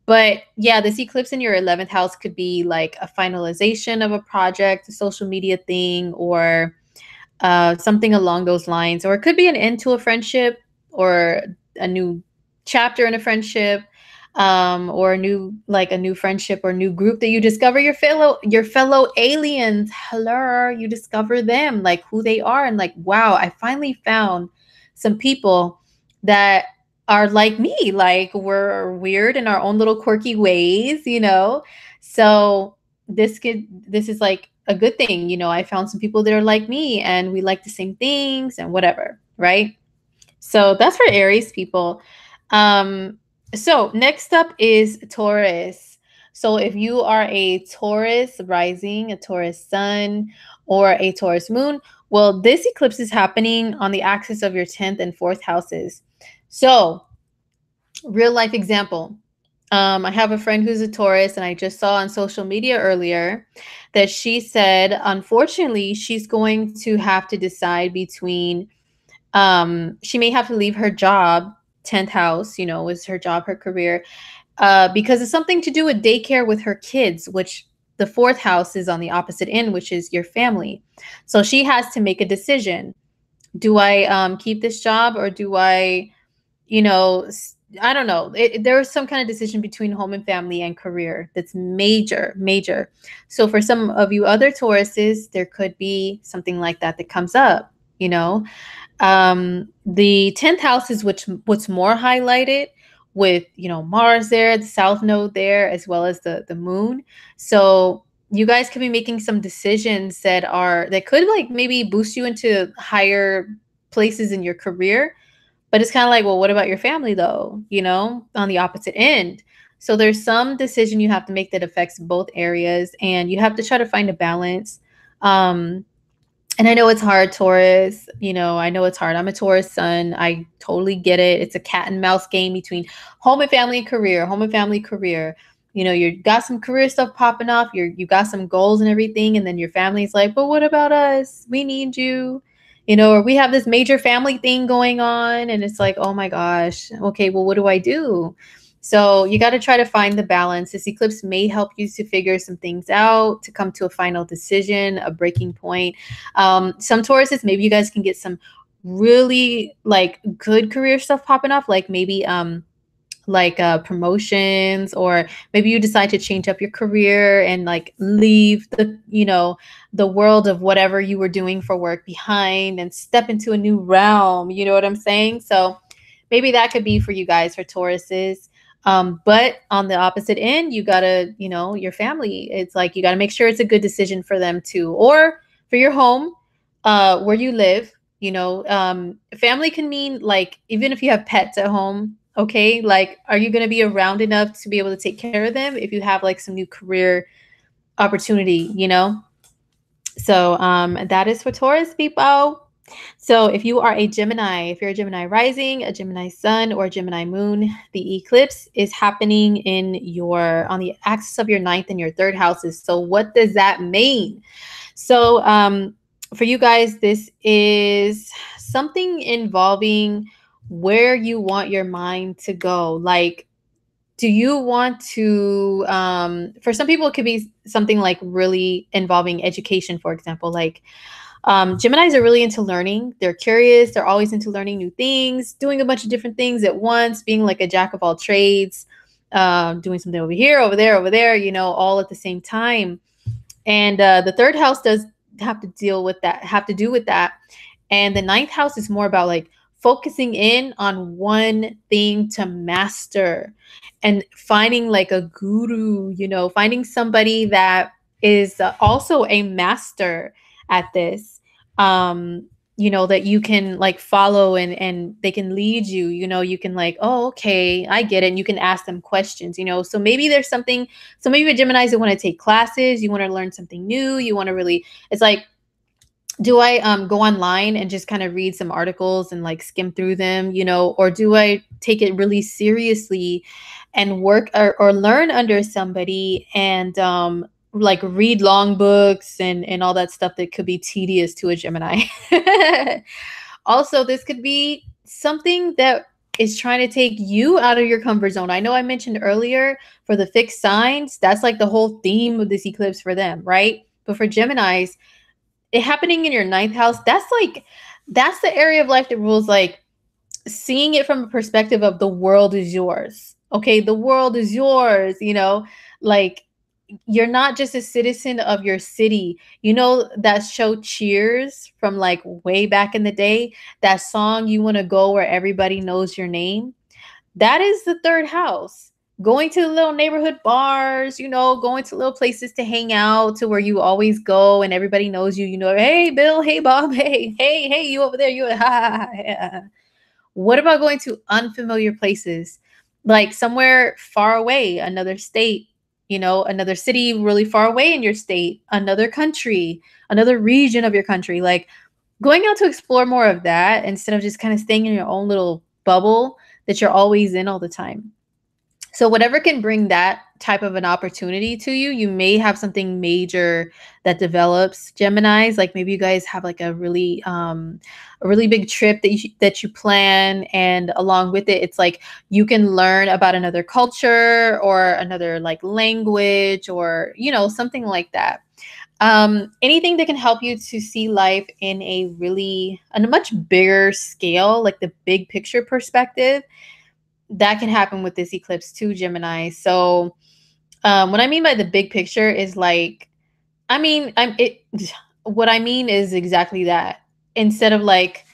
But yeah, this eclipse in your 11th house could be like a finalization of a project, a social media thing, or something along those lines. Or it could be an end to a friendship, or a new chapter in a friendship, or a new friendship or new group that you discover your fellow aliens. Hello, you discover them, like who they are, and like, wow, I finally found some people that are like me, like we're weird in our own little quirky ways, So this is like a good thing, I found some people that are like me and we like the same things and whatever, right? So that's for Aries people. So next up is Taurus. So if you are a Taurus rising, a Taurus sun, or a Taurus moon, well, this eclipse is happening on the axis of your 10th and 4th houses. So real life example. I have a friend who's a Taurus, and I just saw on social media earlier that she said, unfortunately, she's going to have to decide between, she may have to leave her job, 10th house, is her job, her career, because it's something to do with daycare with her kids, which the 4th house is on the opposite end, which is your family. So she has to make a decision. Do I keep this job, or do I, I don't know. There's some kind of decision between home and family and career that's major, major. So for some of you other Tauruses, there could be something like that that comes up, The 10th house is what's more highlighted, with, you know, Mars there, the south node there, as well as the moon. So you guys could be making some decisions that could like maybe boost you into higher places in your career. But it's kind of like, well, what about your family though? You know, on the opposite end. So there's some decision you have to make that affects both areas, and you have to try to find a balance. Um, and I know it's hard, Taurus. You know, I know it's hard. I'm a Taurus sun. I totally get it. It's a cat and mouse game between home and family and career, home and family, career. You know, you got some career stuff popping off. You got some goals and everything, and then your family's like, but what about us? We need you. You know, or we have this major family thing going on, and it's like, oh my gosh, okay, well, what do I do? So you got to try to find the balance. This eclipse may help you to figure some things out, to come to a final decision, a breaking point. Some Tauruses, maybe you guys can get some really like good career stuff popping off, like maybe promotions, or maybe you decide to change up your career and like leave the, you know, the world of whatever you were doing for work behind and step into a new realm. You know what I'm saying? So maybe that could be for you guys, for Tauruses. But on the opposite end, you gotta, you know, your family, it's like you gotta make sure it's a good decision for them too, or for your home, where you live. You know, family can mean like even if you have pets at home. Okay, like, are you going to be around enough to be able to take care of them if you have like some new career opportunity, you know? So that is for Taurus, people. So if you are a Gemini, if you're a Gemini rising, a Gemini sun, or a Gemini moon, the eclipse is happening on the axis of your ninth and your third houses. So what does that mean? So for you guys, this is something involving where you want your mind to go. Like, do you want to, for some people, it could be something like really involving education, for example. Like, Geminis are really into learning. They're curious. They're always into learning new things, doing a bunch of different things at once, being like a jack of all trades, doing something over here, over there, you know, all at the same time. And the third house does have to deal with that, have to do with that. And the ninth house is more about like focusing in on one thing to master and finding like a guru, you know, finding somebody that is also a master at this. You know, that you can like follow, and they can lead you, you know, you can like, oh, okay, I get it. And you can ask them questions, you know. So maybe there's something, so maybe with Geminis that want to take classes, you want to learn something new, you want to really, it's like, do I go online and just kind of read some articles and like skim through them, you know, or do I take it really seriously and work, or learn under somebody, and like read long books and all that stuff that could be tedious to a Gemini. Also, this could be something that is trying to take you out of your comfort zone. I know I mentioned earlier for the fixed signs, that's like the whole theme of this eclipse for them, right? But for Geminis, it happening in your ninth house, that's the area of life that rules, like seeing it from a perspective of the world is yours. Okay, the world is yours, you know, like you're not just a citizen of your city. You know that show Cheers from like way back in the day, that song, You Want to Go Where Everybody Knows Your Name? That is the third house. Going to little neighborhood bars, you know, going to little places to hang out, to where you always go and everybody knows you, you know, hey Bill, hey Bob, hey, you over there, you ha, ha, ha, yeah. What about going to unfamiliar places, like somewhere far away, another state, you know, another city really far away in your state, another country, another region of your country, like going out to explore more of that instead of just kind of staying in your own little bubble that you're always in all the time. So whatever can bring that type of an opportunity to you, you may have something major that develops, Geminis. Like maybe you guys have like a really big trip that you plan, and along with it, it's like you can learn about another culture or another like language, or you know, something like that. Anything that can help you to see life in on a much bigger scale, like the big picture perspective, that can happen with this eclipse too, Gemini. So what I mean by the big picture is like, I mean, what I mean is exactly that. Instead of like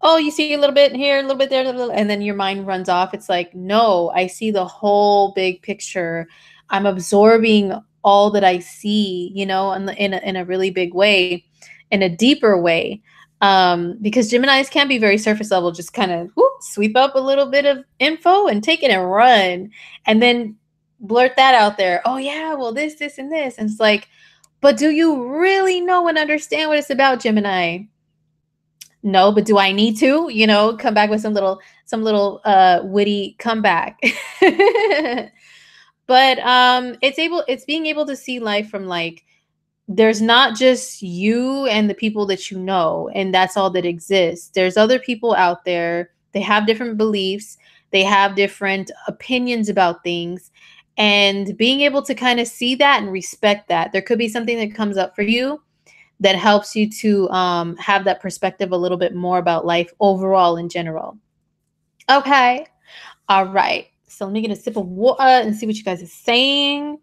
oh, you see a little bit here, a little bit there, and then your mind runs off. It's like, no, I see the whole big picture. I'm absorbing all that I see, you know, in a really big way, in a deeper way. Because Geminis can be very surface level, just kind of sweep up a little bit of info and take it and run, and then blurt that out there. Oh yeah, well this, and this, and it's like, but do you really know and understand what it's about, Gemini? No, but do I need to, you know, come back with some little witty comeback. But it's being able to see life from like, there's not just you and the people that you know, and that's all that exists. There's other people out there. They have different beliefs, they have different opinions about things, and being able to kind of see that and respect that. There could be something that comes up for you that helps you to have that perspective a little bit more about life overall in general. Okay. All right. So let me get a sip of water and see what you guys are saying.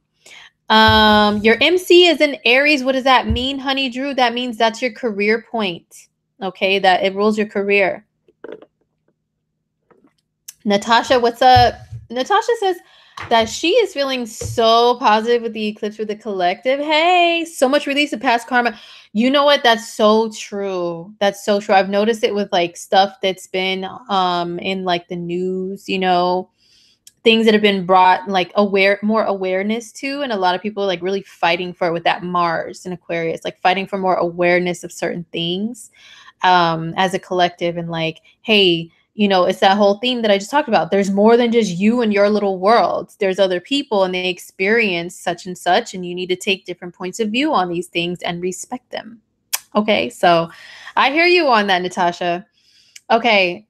Your MC is in Aries. What does that mean, Honey Drew? That means that's your career point. Okay, that it rules your career. Natasha, what's up? Natasha says that she is feeling so positive with the eclipse with the collective. Hey, so much release of past karma. You know what? That's so true. That's so true. I've noticed it with like stuff that's been in like the news, you know, things that have been brought like more awareness to, and a lot of people like really fighting for it with that Mars and Aquarius, like fighting for more awareness of certain things as a collective, and like, hey, you know, it's that whole theme that I just talked about. There's more than just you and your little world. There's other people and they experience such and such, and you need to take different points of view on these things and respect them. Okay, so I hear you on that, Natasha. Okay.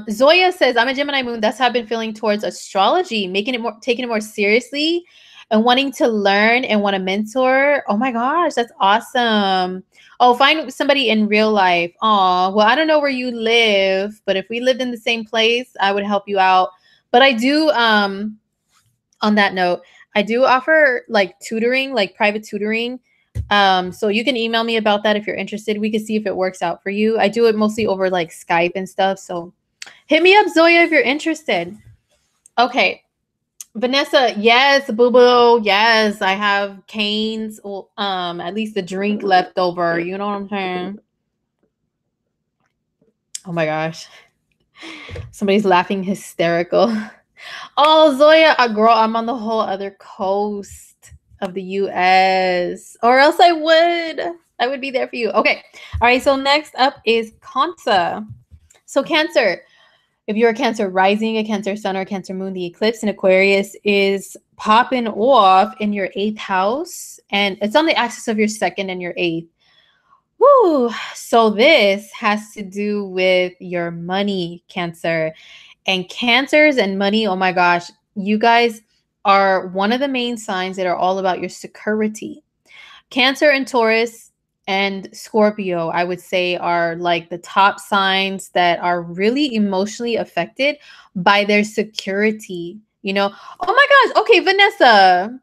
Zoya says, I'm a Gemini moon. That's how I've been feeling towards astrology, taking it more seriously and wanting to learn and want a mentor. Oh my gosh, that's awesome. Oh, find somebody in real life. Oh, well, I don't know where you live, but if we lived in the same place, I would help you out. But I do, on that note, I do offer like tutoring, like private tutoring. So you can email me about that if you're interested. We can see if it works out for you. I do it mostly over like Skype and stuff. So hit me up, Zoya, if you're interested. Okay. Vanessa, yes, boo boo. Yes, I have Cane's, at least the drink left over. You know what I'm saying? Oh my gosh. Somebody's laughing hysterical. Oh, Zoya, girl, I'm on the whole other coast of the US, or else I would be there for you. Okay. All right. So next up is Cancer. So Cancer, if you're a Cancer rising, a Cancer sun, or a Cancer moon, the eclipse in Aquarius is popping off in your 8th house, and it's on the axis of your 2nd and your 8th. Woo! So this has to do with your money, Cancer. And Cancers and money, oh my gosh, you guys are one of the main signs that are all about your security. Cancer and Taurus and Scorpio, I would say, are like the top signs that are really emotionally affected by their security. You know, oh my gosh. Okay, Vanessa.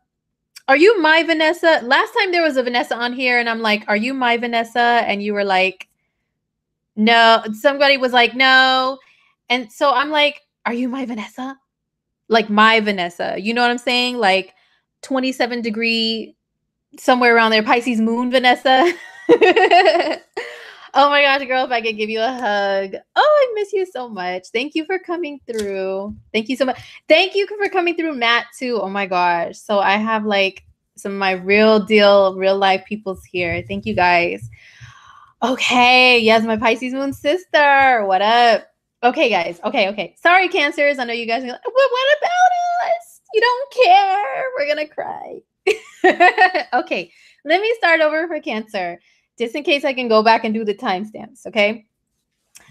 Are you my Vanessa? Last time there was a Vanessa on here, and I'm like, are you my Vanessa? And you were like, no. Somebody was like, no. And so I'm like, are you my Vanessa? Like my Vanessa. You know what I'm saying? Like 27-degree, somewhere around there, Pisces moon Vanessa. Oh my gosh, girl, if I could give you a hug. Oh, I miss you so much. Thank you for coming through. Thank you so much. Thank you for coming through, Matt, too. Oh my gosh. So I have like some of my real deal, real life peoples here. Thank you guys. Okay. Yes, my Pisces moon sister. What up? Okay, guys. Okay. Sorry, Cancers. I know you guys are like, well, what about us? You don't care. We're going to cry. Okay. Let me start over for Cancer, just in case I can go back and do the timestamps. Okay.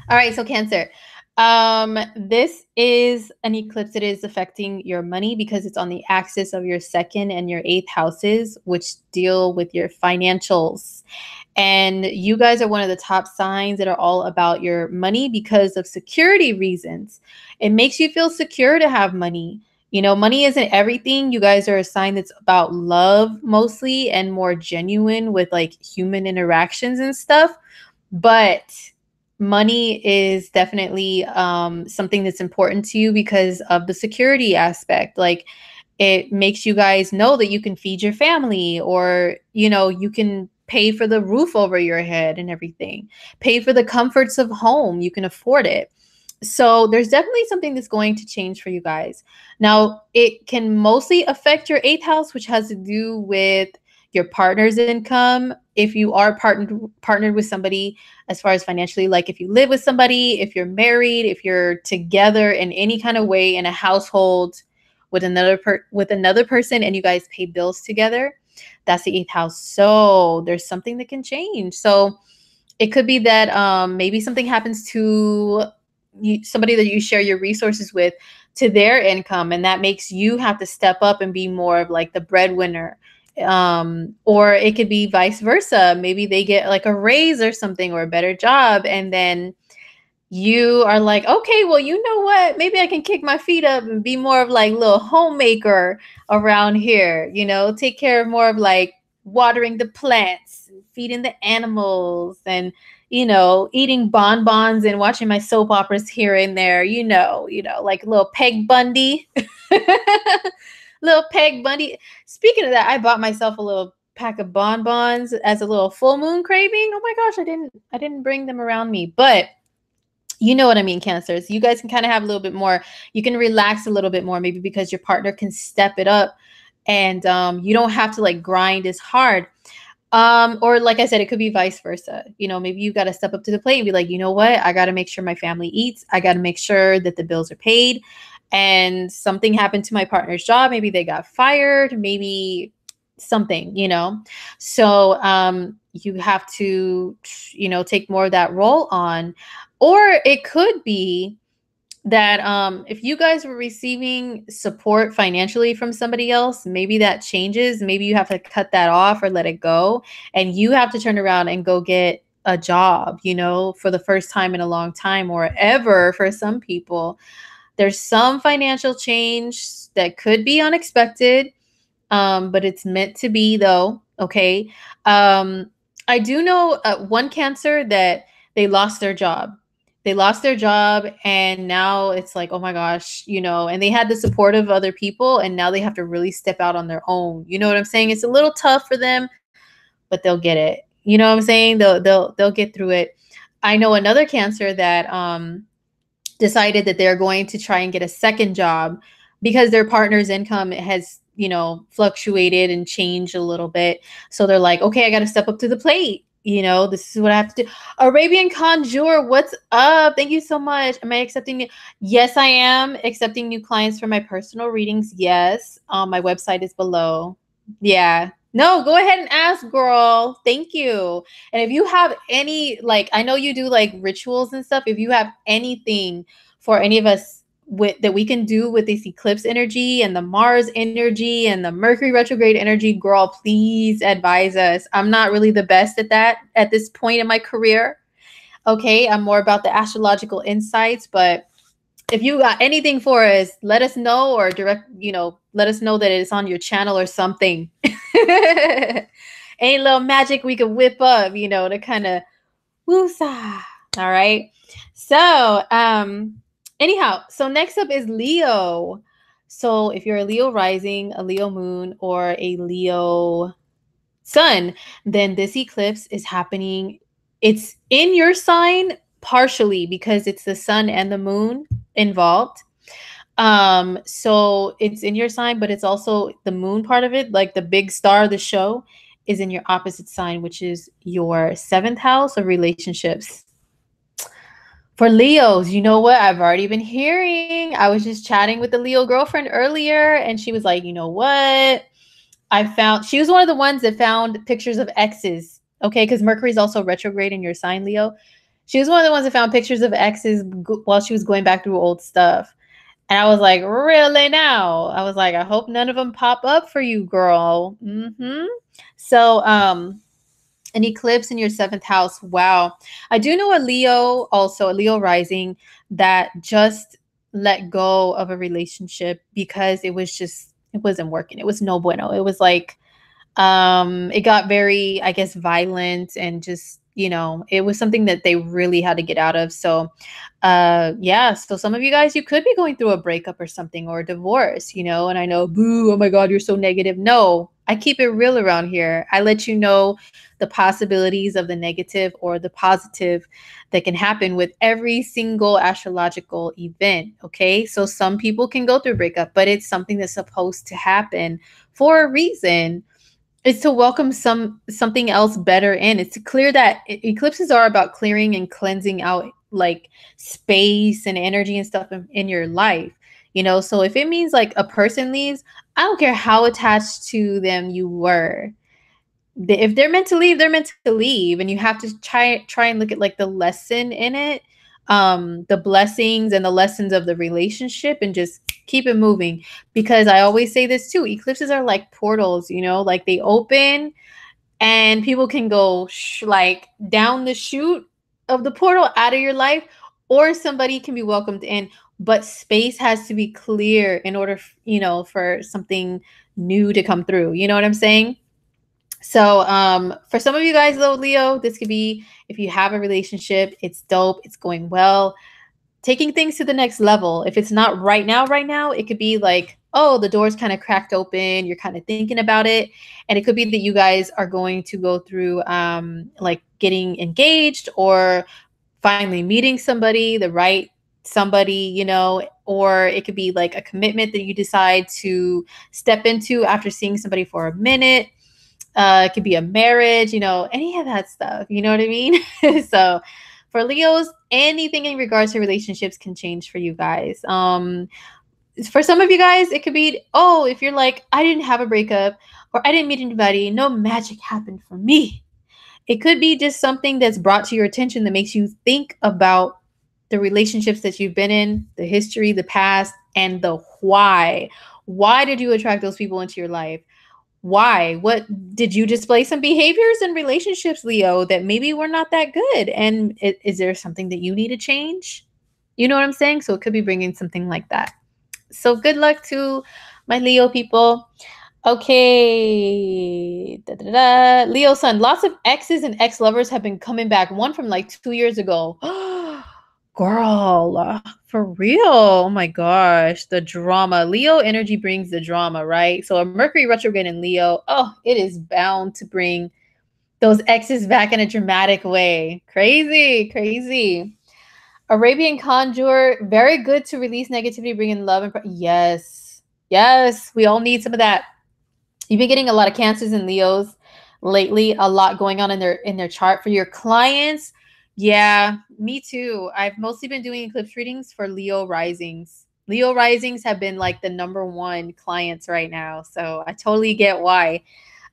All right. So Cancer, this is an eclipse that is affecting your money because it's on the axis of your 2nd and your 8th houses, which deal with your financials. And you guys are one of the top signs that are all about your money because of security reasons. It makes you feel secure to have money. You know, money isn't everything. You guys are a sign that's about love mostly and more genuine with like human interactions and stuff. But money is definitely something that's important to you because of the security aspect. Like, it makes you guys know that you can feed your family, or you can pay for the roof over your head and everything, pay for the comforts of home, you can afford it. So there's definitely something that's going to change for you guys. Now, it can mostly affect your eighth house, which has to do with your partner's income. If you are partnered with somebody, as far as financially, like if you live with somebody, if you're married, if you're together in any kind of way in a household with another person, and you guys pay bills together, that's the eighth house. So there's something that can change. So it could be that maybe something happens to somebody that you share your resources with, to their income, and that makes you have to step up and be more of like the breadwinner. Or it could be vice versa. Maybe they get like a raise or something, or a better job, and then you are like, okay, well, you know what? Maybe I can kick my feet up and be more of like little homemaker around here, take care of more of like watering the plants, feeding the animals, and, eating bonbons and watching my soap operas here and there, like little Peg Bundy. Little Peg Bundy. Speaking of that, I bought myself a little pack of bonbons as a little full moon craving. Oh my gosh, I didn't bring them around me, but you know what I mean, Cancers. You guys can kind of have a little bit more. You can relax a little bit more, maybe because your partner can step it up, and you don't have to like grind as hard. Or like I said, it could be vice versa. Maybe you got to step up to the plate and be like, you know what? I got to make sure my family eats. I got to make sure that the bills are paid. And something happened to my partner's job. Maybe they got fired. Maybe something. So you have to, take more of that role on. Or it could be that if you guys were receiving support financially from somebody else, maybe that changes. Maybe you have to cut that off or let it go, and you have to turn around and go get a job, for the first time in a long time, or ever for some people. There's some financial change that could be unexpected, but it's meant to be, though. Okay. I do know one Cancer that they lost their job. They lost their job, and now it's like, oh my gosh, and they had the support of other people, and now they have to really step out on their own. You know what I'm saying? It's a little tough for them, but they'll get it. You know what I'm saying? They'll get through it. I know another Cancer that decided that they're going to try and get a second job because their partner's income has, fluctuated and changed a little bit. So they're like, okay, I got to step up to the plate. This is what I have to do. Arabian Conjure, what's up? Thank you so much. Am I accepting new? Yes, I am accepting new clients for my personal readings. Yes. My website is below. Yeah. No, go ahead and ask, girl. Thank you. And if you have any, like, I know you do like rituals and stuff. If you have anything for any of us that we can do with this eclipse energy and the Mars energy and the Mercury retrograde energy, girl, please advise us. I'm not really the best at that at this point in my career. Okay. I'm more about the astrological insights, but if you got anything for us, let us know, or let us know that it's on your channel or something. Any little magic we could whip up, to kind of woosah. All right. So, anyhow, so next up is Leo. So if you're a Leo rising, a Leo moon, or a Leo sun, then this eclipse is happening. It's in your sign partially because it's the sun and the moon involved. So it's in your sign, but it's also the moon part of it, like the big star of the show is in your opposite sign, which is your seventh house of relationships. For Leos, you know what? I've already been hearing. I was just chatting with the Leo girlfriend earlier, and she was like, you know what? She was one of the ones that found pictures of exes. Okay. Because Mercury's also retrograde in your sign, Leo. She was one of the ones that found pictures of exes while she was going back through old stuff. And I was like, really now? I was like, I hope none of them pop up for you, girl. So, an eclipse in your seventh house. Wow. I do know a Leo rising, that just let go of a relationship because it wasn't working. It was no bueno. It was like, it got very, I guess, violent, and just, you know, it was something that they really had to get out of. So yeah, so some of you guys, you could be going through a breakup or something, or a divorce, you know. And I know, boo, oh my god, you're so negative. No, I keep it real around here. I let you know the possibilities of the negative or the positive that can happen with every single astrological event. Okay, so some people can go through breakup, but it's something that's supposed to happen for a reason. It's to welcome something else better in. It's to clear that eclipses are about clearing and cleansing out like space and energy and stuff in your life. You know, so if it means like a person leaves, I don't care how attached to them you were. If they're meant to leave, they're meant to leave, and you have to try and look at like the lesson in it, the blessings and the lessons of the relationship, and just keep it moving. Because I always say this too, eclipses are like portals, you know, like they open and people can go like down the chute of the portal out of your life, or somebody can be welcomed in, but space has to be clear in order, you know, for something new to come through. You know what I'm saying? So for some of you guys though, Leo, this could be if you have a relationship, it's dope, it's going well, taking things to the next level. If it's not right now, it could be like, oh, the door's kind of cracked open, you're kind of thinking about it. And it could be that you guys are going to go through like getting engaged, or finally meeting somebody, the right somebody, you know, or it could be like a commitment that you decide to step into after seeing somebody for a minute. It could be a marriage, you know, any of that stuff. You know what I mean? So for Leos, anything in regards to relationships can change for you guys. For some of you guys, it could be, oh, if you're like, I didn't have a breakup, or I didn't meet anybody, no magic happened for me. It could be just something that's brought to your attention that makes you think about the relationships that you've been in, the history, the past, and the why. Why did you attract those people into your life? Why? What did you display some behaviors in relationships, Leo, that maybe were not that good? And is there something that you need to change? You know what I'm saying? So it could be bringing something like that. So good luck to my Leo people. Okay. Da, da, da. Leo sun, lots of exes and ex-lovers have been coming back. One from like 2 years ago. Girl, for real. Oh my gosh, the drama. Leo energy brings the drama, right? So a Mercury retrograde in Leo, oh, it is bound to bring those exes back in a dramatic way. Crazy, crazy. Arabian conjure, very good to release negativity, bring in love. Yes, yes, we all need some of that. You've been getting a lot of Cancers and Leos lately, a lot going on in their chart. For your clients, yeah, me too. I've mostly been doing eclipse readings for Leo risings. Leo risings have been like the #1 clients right now, so I totally get why.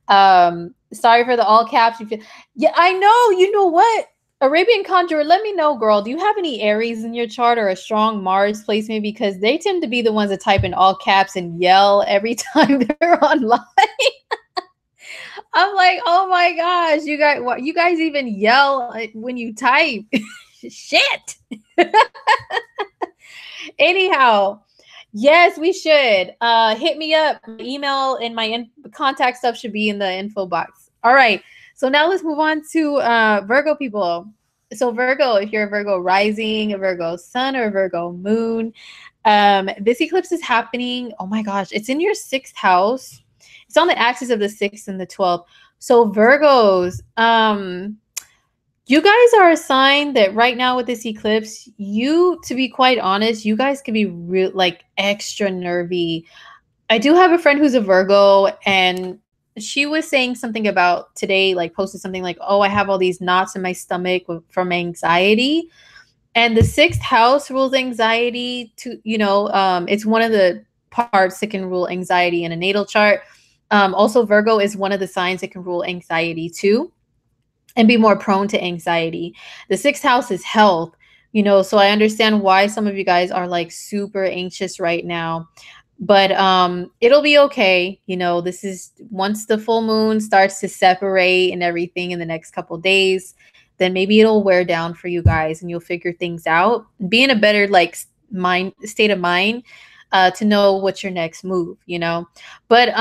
Sorry for the all caps. Yeah, I know. You know what? Arabian Conjurer, let me know, girl. Do you have any Aries in your chart or a strong Mars placement? Because they tend to be the ones that type in all caps and yell every time they're online. I'm like, oh my gosh, you guys, what? You guys even yell when you type? Shit. Anyhow, yes, we should. Hit me up. My email and my contact stuff should be in the info box. All right. So now let's move on to Virgo people. So Virgo, if you're a Virgo rising, a Virgo sun, or a Virgo moon, this eclipse is happening. Oh my gosh, it's in your 6th house. It's on the axis of the 6th and the 12th. So Virgos, you guys are a sign that right now with this eclipse, you, to be quite honest, you guys can be real, like extra nervy. I do have a friend who's a Virgo, and she was saying something about today, like posted something like, oh, I have all these knots in my stomach from anxiety. And the 6th house rules anxiety to, you know, it's one of the parts that can rule anxiety in a natal chart. Also, Virgo is one of the signs that can rule anxiety too, and be more prone to anxiety. The 6th house is health, you know, so I understand why some of you guys are like super anxious right now. But it'll be okay. You know, this is once the full moon starts to separate and everything in the next couple days, then maybe it'll wear down for you guys and you'll figure things out. Be in a better like state of mind to know what's your next move, you know. But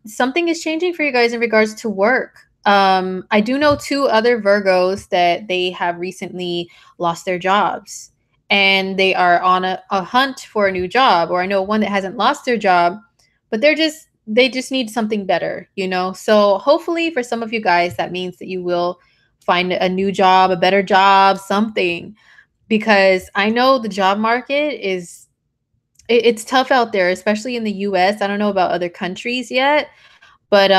something is changing for you guys in regards to work. I do know two other Virgos that they have recently lost their jobs and they are on a hunt for a new job. Or I know one that hasn't lost their job, but they just need something better, you know? So hopefully for some of you guys, that means that you will find a new job, a better job, something. Because I know the job market it's tough out there, especially in the US. I don't know about other countries yet, but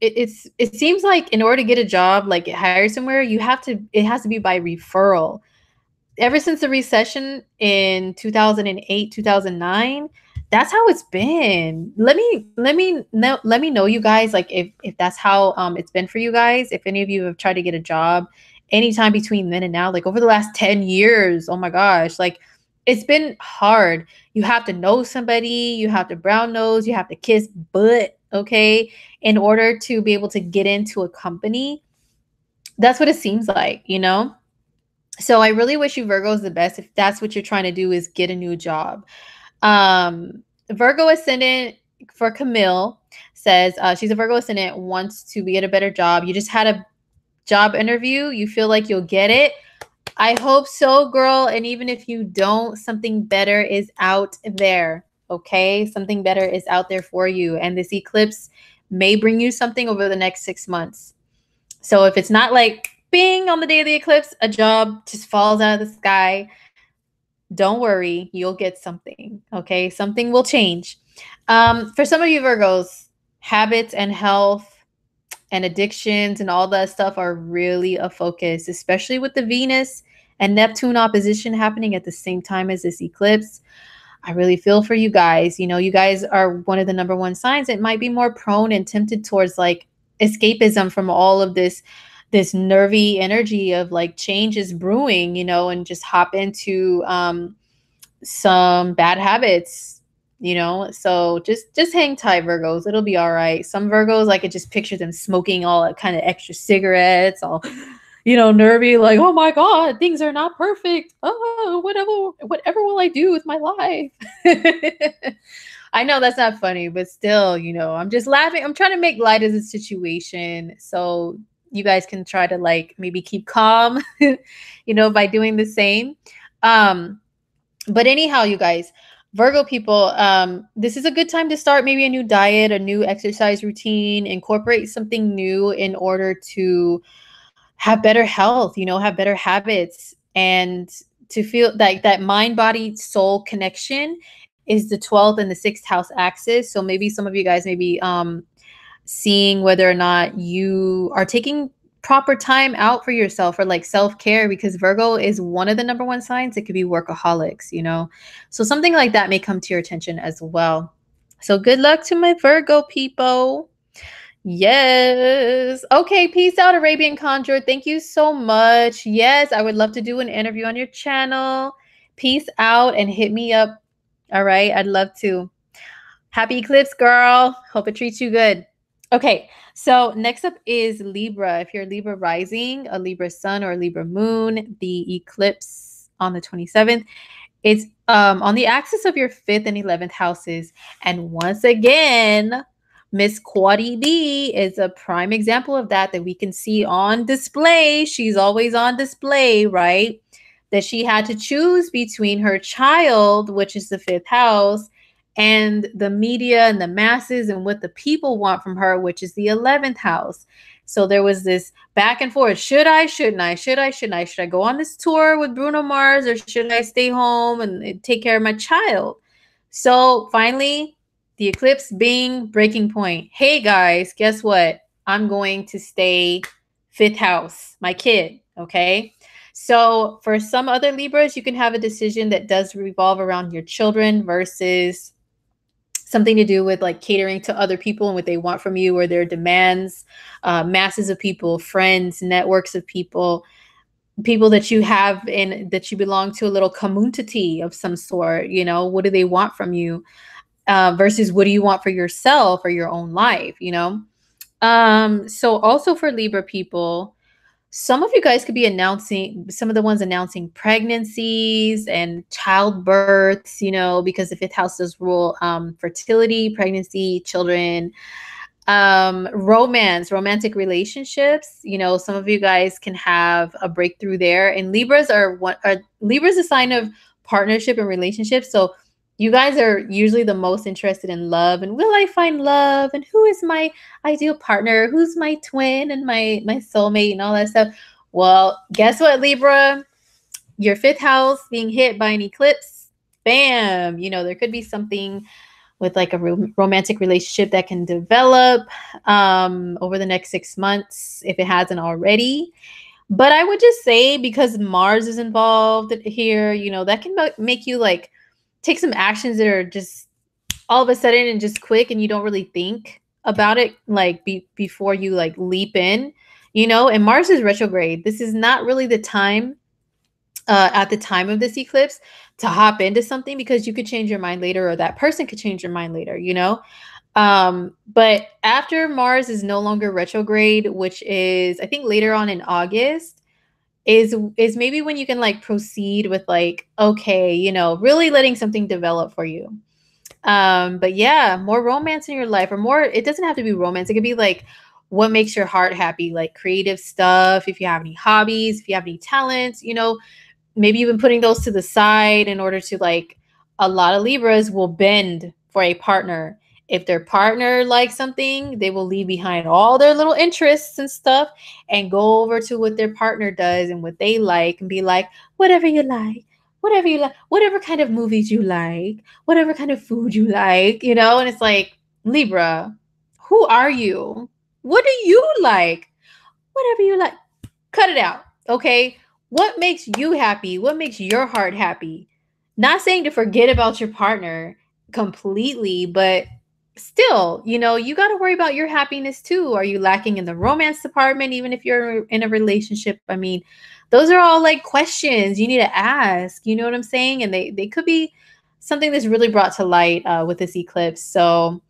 it seems like in order to get a job, like get hired somewhere, it has to be by referral. Ever since the recession in 2008, 2009, that's how it's been. Let me know, you guys, like if that's how it's been for you guys. If any of you have tried to get a job anytime between then and now, like over the last 10 years, oh my gosh, like it's been hard. You have to know somebody, you have to brown nose, you have to kiss butt, okay, in order to be able to get into a company. That's what it seems like, you know? So I really wish you Virgos the best if that's what you're trying to do is get a new job. Virgo ascendant for Camille says she's a Virgo ascendant, wants to be at a better job. You just had a job interview. You feel like you'll get it. I hope so, girl. And even if you don't, something better is out there. Okay. Something better is out there for you. And this eclipse may bring you something over the next 6 months. So if it's not like bing on the day of the eclipse, a job just falls out of the sky, don't worry, you'll get something. Okay. Something will change. For some of you Virgos, habits and health and addictions and all that stuff are really a focus, especially with the Venus and Neptune opposition happening at the same time as this eclipse. I really feel for you guys. You know, you guys are one of the number one signs that might be more prone and tempted towards like escapism from all of this nervy energy of like change is brewing, you know, and just hop into some bad habits, you know. So just hang tight, Virgos. It'll be all right. Some Virgos, I could just picture them smoking all that kind of extra cigarettes, all, you know, nervy, like, oh my God, things are not perfect. Oh, whatever will I do with my life? I know that's not funny, but still, you know, I'm just laughing. I'm trying to make light of the situation so you guys can try to like maybe keep calm, you know, by doing the same. But anyhow, you guys, Virgo people, this is a good time to start maybe a new diet, a new exercise routine, incorporate something new in order to have better health, you know, have better habits, and to feel like that mind, body, soul connection is the 12th and the 6th house axis. So maybe some of you guys may be seeing whether or not you are taking proper time out for yourself or like self-care, because Virgo is one of the number one signs. It could be workaholics, you know, so something like that may come to your attention as well. So good luck to my Virgo people. Yes. Okay. Peace out, Arabian Conjure. Thank you so much. Yes, I would love to do an interview on your channel. Peace out and hit me up. All right. I'd love to. Happy eclipse, girl. Hope it treats you good. Okay. So next up is Libra. If you're Libra rising, a Libra sun, or a Libra moon, the eclipse on the 27th, it's on the axis of your 5th and 11th houses. And once again, Miss Quaddy D is a prime example of that we can see on display. She's always on display, right? That she had to choose between her child, which is the 5th house, and the media and the masses and what the people want from her, which is the 11th house. So there was this back and forth. Should I, shouldn't I? Should I, shouldn't I? Should I go on this tour with Bruno Mars, or should I stay home and take care of my child? So finally, the eclipse being breaking point. Hey guys, guess what? I'm going to stay 5th house, my kid, okay? So for some other Libras, you can have a decision that does revolve around your children versus something to do with like catering to other people and what they want from you, or their demands, masses of people, friends, networks of people that you have and that you belong to a little community of some sort. You know, what do they want from you? Versus what do you want for yourself or your own life, you know? So also for Libra people, some of you guys could be announcing, some of the ones announcing pregnancies and childbirths, you know, because the 5th house does rule fertility, pregnancy, children. Romantic relationships. You know, some of you guys can have a breakthrough there. And Libras a sign of partnership and relationships. So you guys are usually the most interested in love and will I find love and who is my ideal partner, who's my twin and my soulmate and all that stuff. Well, guess what, Libra? Your fifth house being hit by an eclipse, bam, you know, there could be something with like a romantic relationship that can develop over the next 6 months if it hasn't already. But I would just say because Mars is involved here, you know, that can make you like take some actions that are just all of a sudden and just quick and you don't really think about it like before you like leap in, you know. And Mars is retrograde. This is not really the time at the time of this eclipse to hop into something because you could change your mind later or that person could change your mind later, you know. But after Mars is no longer retrograde, which is I think later on in August, is maybe when you can like proceed with like, okay, you know, really letting something develop for you. But yeah, more romance in your life or more, it doesn't have to be romance. It could be like what makes your heart happy, like creative stuff, if you have any hobbies, if you have any talents, you know, maybe you've been putting those to the side in order to like a lot of Libras will bend for a partner. If their partner likes something, they will leave behind all their little interests and stuff and go over to what their partner does and what they like and be like, whatever you like, whatever you like, whatever kind of movies you like, whatever kind of food you like, you know? And it's like, Libra, who are you? What do you like? Whatever you like. Cut it out. Okay. What makes you happy? What makes your heart happy? Not saying to forget about your partner completely, but still, you know, you got to worry about your happiness too. Are you lacking in the romance department, even if you're in a relationship? I mean, those are all like questions you need to ask. You know what I'm saying? And they could be something that's really brought to light with this eclipse. So,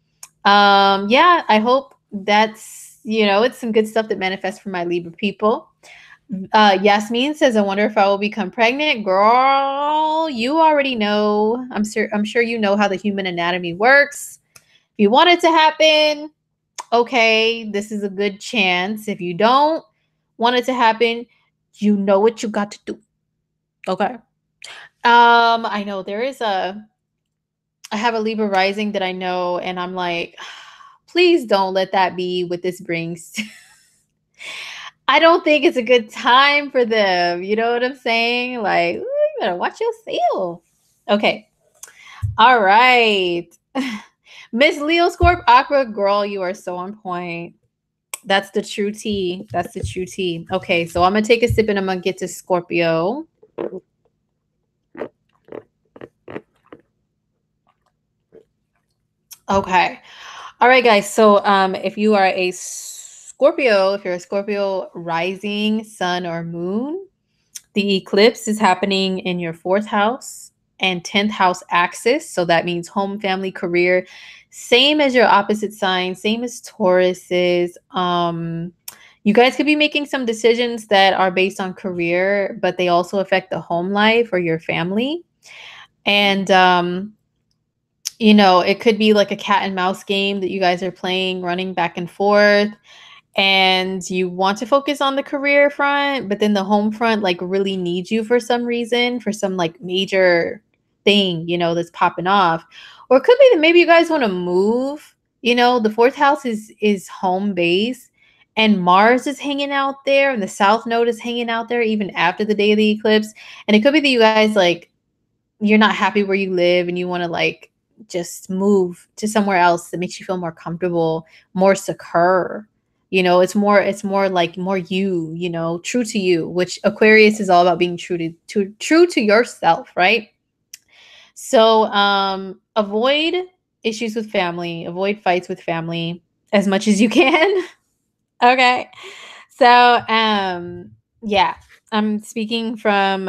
yeah, I hope that's, you know, it's some good stuff that manifests for my Libra people. Yasmin says, I wonder if I will become pregnant. Girl, you already know. I'm sure you know how the human anatomy works. If you want it to happen, okay, this is a good chance. If you don't want it to happen, you know what you got to do. Okay. I know I have a Libra rising that I know, and I'm like, please don't let that be what this brings. I don't think it's a good time for them. You know what I'm saying? Like, ooh, you better watch yourself. Okay. All right. Miss Leo Scorp Aqua girl, you are so on point. That's the true tea. That's the true tea. Okay, so I'm gonna take a sip and I'm gonna get to Scorpio. Okay. All right, guys. So if you are a Scorpio, if you're a Scorpio rising, sun, or moon, the eclipse is happening in your 4th house and 10th house axis. So that means home, family, career. Same as your opposite sign, same as Taurus's. You guys could be making some decisions that are based on career, but they also affect the home life or your family. And you know, it could be like a cat and mouse game that you guys are playing, running back and forth, and you want to focus on the career front, but then the home front like really needs you for some reason, for some like major thing, you know, that's popping off. Or it could be that maybe you guys want to move. You know, the 4th house is home base and Mars is hanging out there and the south node is hanging out there even after the day of the eclipse. And it could be that you guys like you're not happy where you live and you want to like just move to somewhere else that makes you feel more comfortable, more secure. You know, it's more like more you, you know, true to you, which Aquarius is all about being true to yourself, right? So avoid issues with family, avoid fights with family as much as you can. Okay. So yeah, I'm speaking from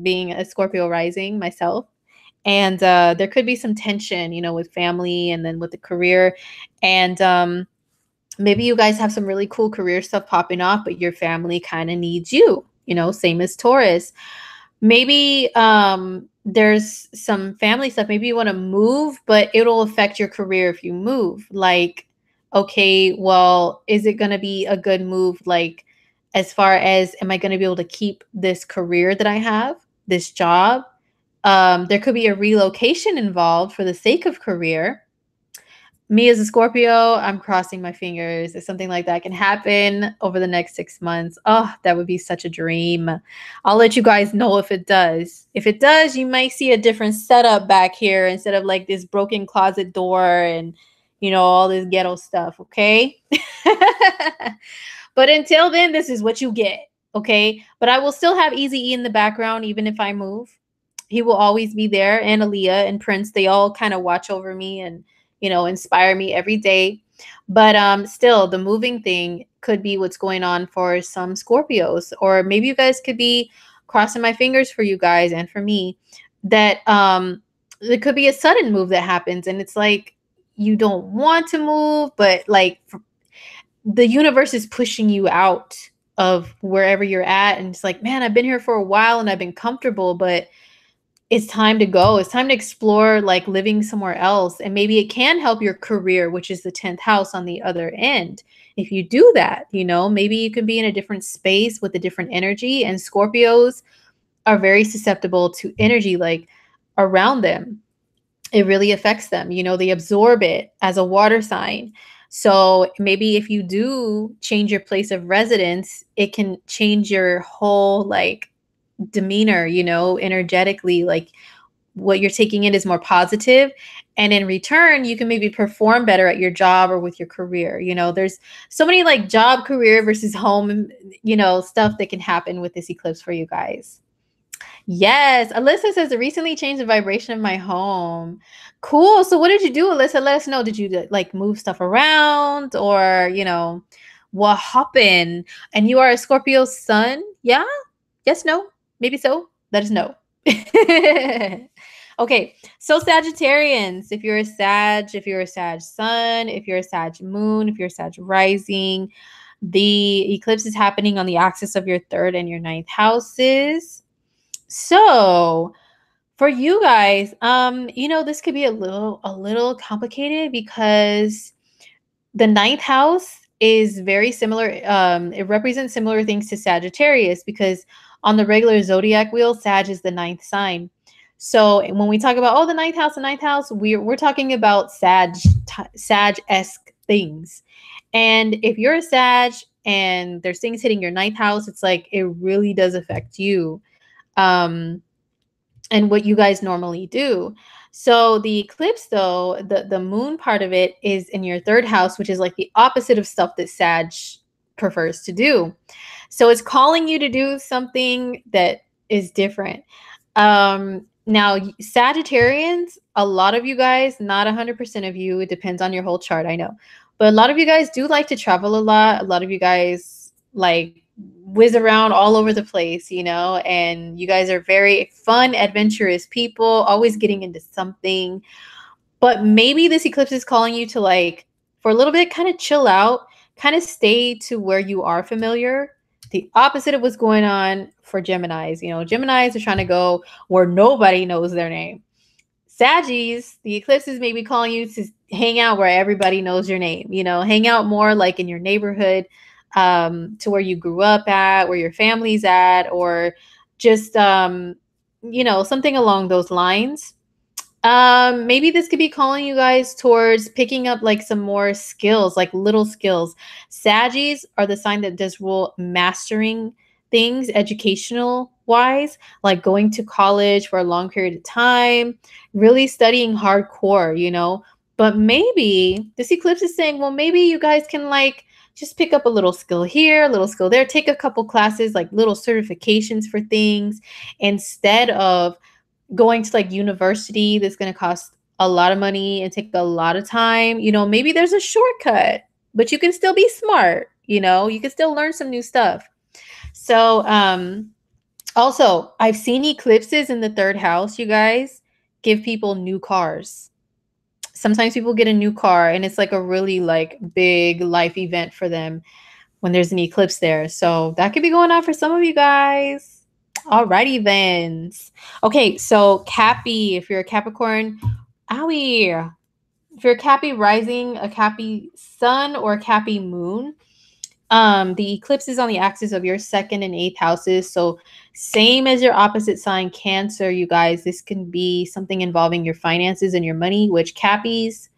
being a Scorpio rising myself. And there could be some tension, you know, with family and then with the career. And maybe you guys have some really cool career stuff popping off, but your family kind of needs you, you know, same as Taurus. Maybe there's some family stuff. Maybe you want to move, but it'll affect your career if you move. Like okay, well, is it going to be a good move? Like, as far as, am I going to be able to keep this career that I have, this job? There could be a relocation involved for the sake of career. Me as a Scorpio, I'm crossing my fingers if something like that can happen over the next 6 months. Oh, that would be such a dream. I'll let you guys know if it does. If it does, you might see a different setup back here instead of like this broken closet door and, all this ghetto stuff, okay? But until then, this is what you get, okay? But I will still have Easy E in the background even if I move. He will always be there, and Aaliyah and Prince. They all kind of watch over me and inspire me every day. But still, the moving thing could be what's going on for some Scorpios, or maybe you guys could be crossing my fingers for you guys and for me that there could be a sudden move that happens, and it's like you don't want to move, but like the universe is pushing you out of wherever you're at, and it's like, man, I've been here for a while and I've been comfortable, but it's time to go. It's time to explore like living somewhere else. And maybe it can help your career, which is the 10th house on the other end. If you do that, maybe you can be in a different space with a different energy. And Scorpios are very susceptible to energy like around them. It really affects them. They absorb it as a water sign. So maybe if you do change your place of residence, it can change your whole like demeanor, energetically, like what you're taking in is more positive, and in return you can maybe perform better at your job or with your career. There's so many like job, career versus home, stuff that can happen with this eclipse for you guys. Yes, Alyssa says I recently changed the vibration of my home. Cool. So what did you do, Alyssa? Let us know. Did you like move stuff around, or what happened? And you are a Scorpio sun? Yeah? Yes, no? Maybe so? Let us know. Okay, so Sagittarians, if you're a Sag, if you're a Sag sun, if you're a Sag moon, if you're a Sag rising, the eclipse is happening on the axis of your 3rd and your 9th houses. So for you guys, this could be a little complicated because the 9th house is very similar. It represents similar things to Sagittarius because on the regular zodiac wheel, Sag is the 9th sign. So when we talk about, the 9th house, we're talking about Sag-esque things. And if you're a Sag and there's things hitting your 9th house, it's like it really does affect you. And what you guys normally do. So the eclipse, though, the moon part of it is in your 3rd house, which is like the opposite of stuff that Sag prefers to do. So it's calling you to do something that is different. Now, Sagittarians, a lot of you guys, not 100% of you, it depends on your whole chart, I know. But a lot of you guys do like to travel a lot. A lot of you guys like whiz around all over the place, and you guys are very fun, adventurous people, always getting into something. But maybe this eclipse is calling you to, like, for a little bit, kind of chill out, kind of stay to where you are familiar. The opposite of what's going on for Geminis. Geminis are trying to go where nobody knows their name. Saggies, the eclipse is maybe calling you to hang out where everybody knows your name. Hang out more like in your neighborhood, to where you grew up at, where your family's at, or just, something along those lines. Maybe this could be calling you guys towards picking up like some more skills, like little skills. Saggies are the sign that does rule mastering things educational wise, like going to college for a long period of time, really studying hardcore. But maybe this eclipse is saying, well, maybe you guys can like just pick up a little skill here, a little skill there, take a couple classes, like little certifications for things, instead of going to like university that's going to cost a lot of money and take a lot of time. Maybe there's a shortcut, but you can still be smart. You can still learn some new stuff. So also, I've seen eclipses in the 3rd house, you guys, give people new cars. Sometimes people get a new car and it's like a really like big life event for them when there's an eclipse there. So that could be going on for some of you guys. Alrighty then. Okay, so Cappy, if you're a Capricorn, owie, if you're Cappy rising, a Cappy sun, or a Cappy moon, the eclipse is on the axis of your second and eighth houses. So same as your opposite sign, Cancer, you guys, this can be something involving your finances and your money, which Cappies,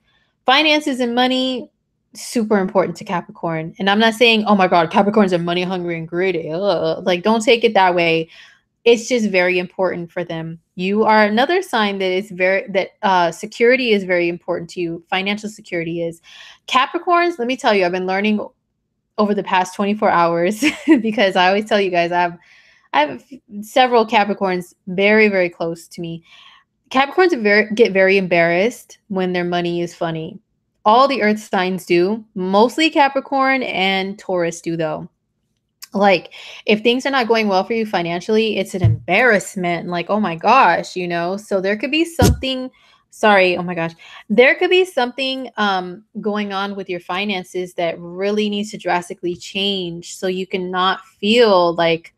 finances and money, super important to Capricorn. And I'm not saying, oh my God, Capricorns are money hungry and greedy. Ugh. Like, don't take it that way. It's just very important for them. You are another sign that is security is very important to you. Financial security is. Capricorns, let me tell you, I've been learning over the past 24 hours because I always tell you guys I have several Capricorns very, very close to me. Capricorns get very embarrassed when their money is funny. All the earth signs do. Mostly Capricorn and Taurus do, though. Like, if things are not going well for you financially, it's an embarrassment. Like, oh my gosh, you know? So there could be something, sorry, oh my gosh. There could be something going on with your finances that really needs to drastically change so you cannot feel like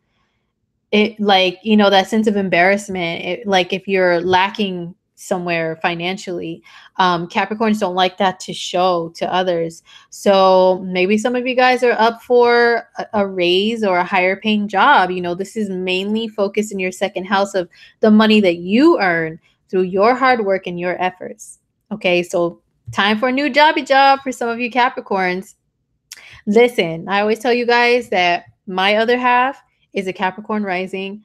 it, like, you know, that sense of embarrassment. Like if you're lacking somewhere financially, Capricorns don't like that to show to others. So maybe some of you guys are up for a raise or a higher paying job. You know, this is mainly focused in your second house of the money that you earn through your hard work and your efforts. Okay, so time for a new job for some of you Capricorns. Listen, I always tell you guys that my other half is a Capricorn rising,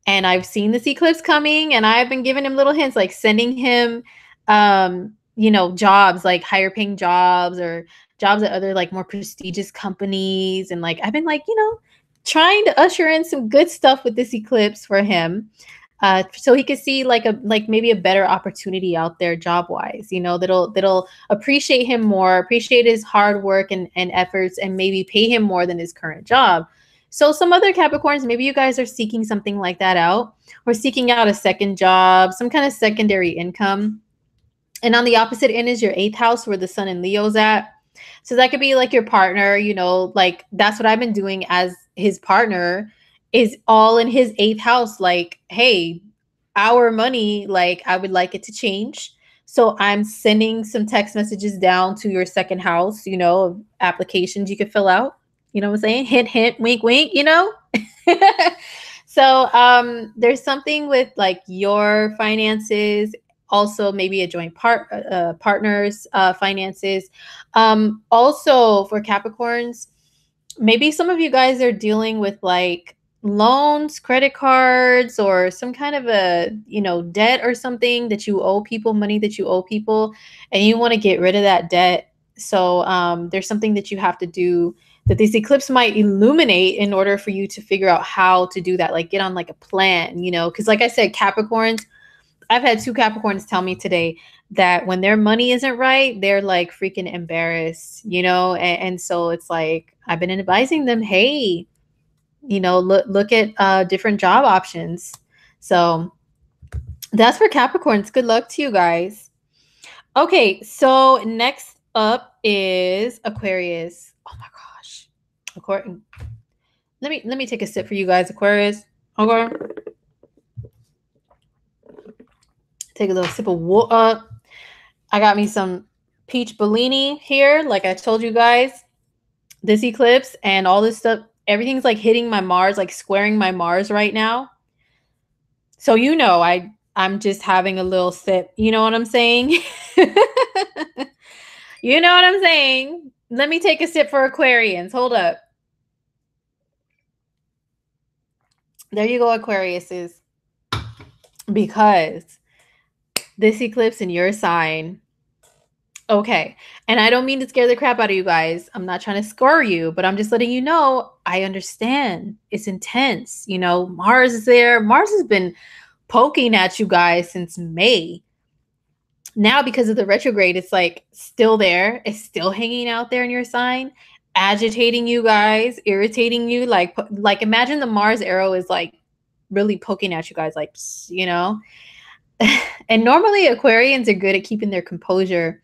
and I've seen this eclipse coming, and I've been giving him little hints, like sending him, you know, jobs, like higher paying jobs or jobs at other like more prestigious companies. And like, I've been like, you know, trying to usher in some good stuff with this eclipse for him. So he could see like maybe a better opportunity out there job wise, you know, that'll appreciate him more, appreciate his hard work and efforts, and maybe pay him more than his current job. So some other Capricorns, maybe you guys are seeking something like that out, or seeking out a second job, some kind of secondary income. And on the opposite end is your eighth house, where the sun and Leo's at. So that could be like your partner, you know, like that's what I've been doing as his partner, is all in his eighth house. Like, hey, our money, like I would like it to change. So I'm sending some text messages down to your second house, you know, of applications you could fill out. You know what I'm saying? Hint, hint, wink, wink, you know? So there's something with like your finances, also maybe a joint partner's finances. Also for Capricorns, maybe some of you guys are dealing with like loans, credit cards, or some kind of a, you know, debt or something that you owe people, money that you owe people, and you want to get rid of that debt. So there's something that you have to do that this eclipse might illuminate in order for you to figure out how to do that, like get on like a plan, you know, because like I said, Capricorns, I've had two Capricorns tell me today that when their money isn't right, they're like freaking embarrassed, you know, and so it's like I've been advising them, hey, you know, look at different job options. So that's for Capricorns. Good luck to you guys. Okay, so next up is Aquarius. Oh my gosh, Aquarius. Let me take a sip for you guys, Aquarius. Okay. Take a little sip of water. I got me some peach Bellini here. Like I told you guys, this eclipse and all this stuff, everything's like hitting my Mars, like squaring my Mars right now. So, you know, I'm just having a little sip. You know what I'm saying? You know what I'm saying? Let me take a sip for Aquarians. Hold up. There you go, Aquariuses. Because this eclipse in your sign. Okay. And I don't mean to scare the crap out of you guys. I'm not trying to score you, but I'm just letting you know, I understand. It's intense. You know, Mars is there. Mars has been poking at you guys since May. Now, because of the retrograde, it's like still there. It's still hanging out there in your sign, agitating you guys, irritating you. Like imagine the Mars arrow is like really poking at you guys, like, you know. And normally Aquarians are good at keeping their composure.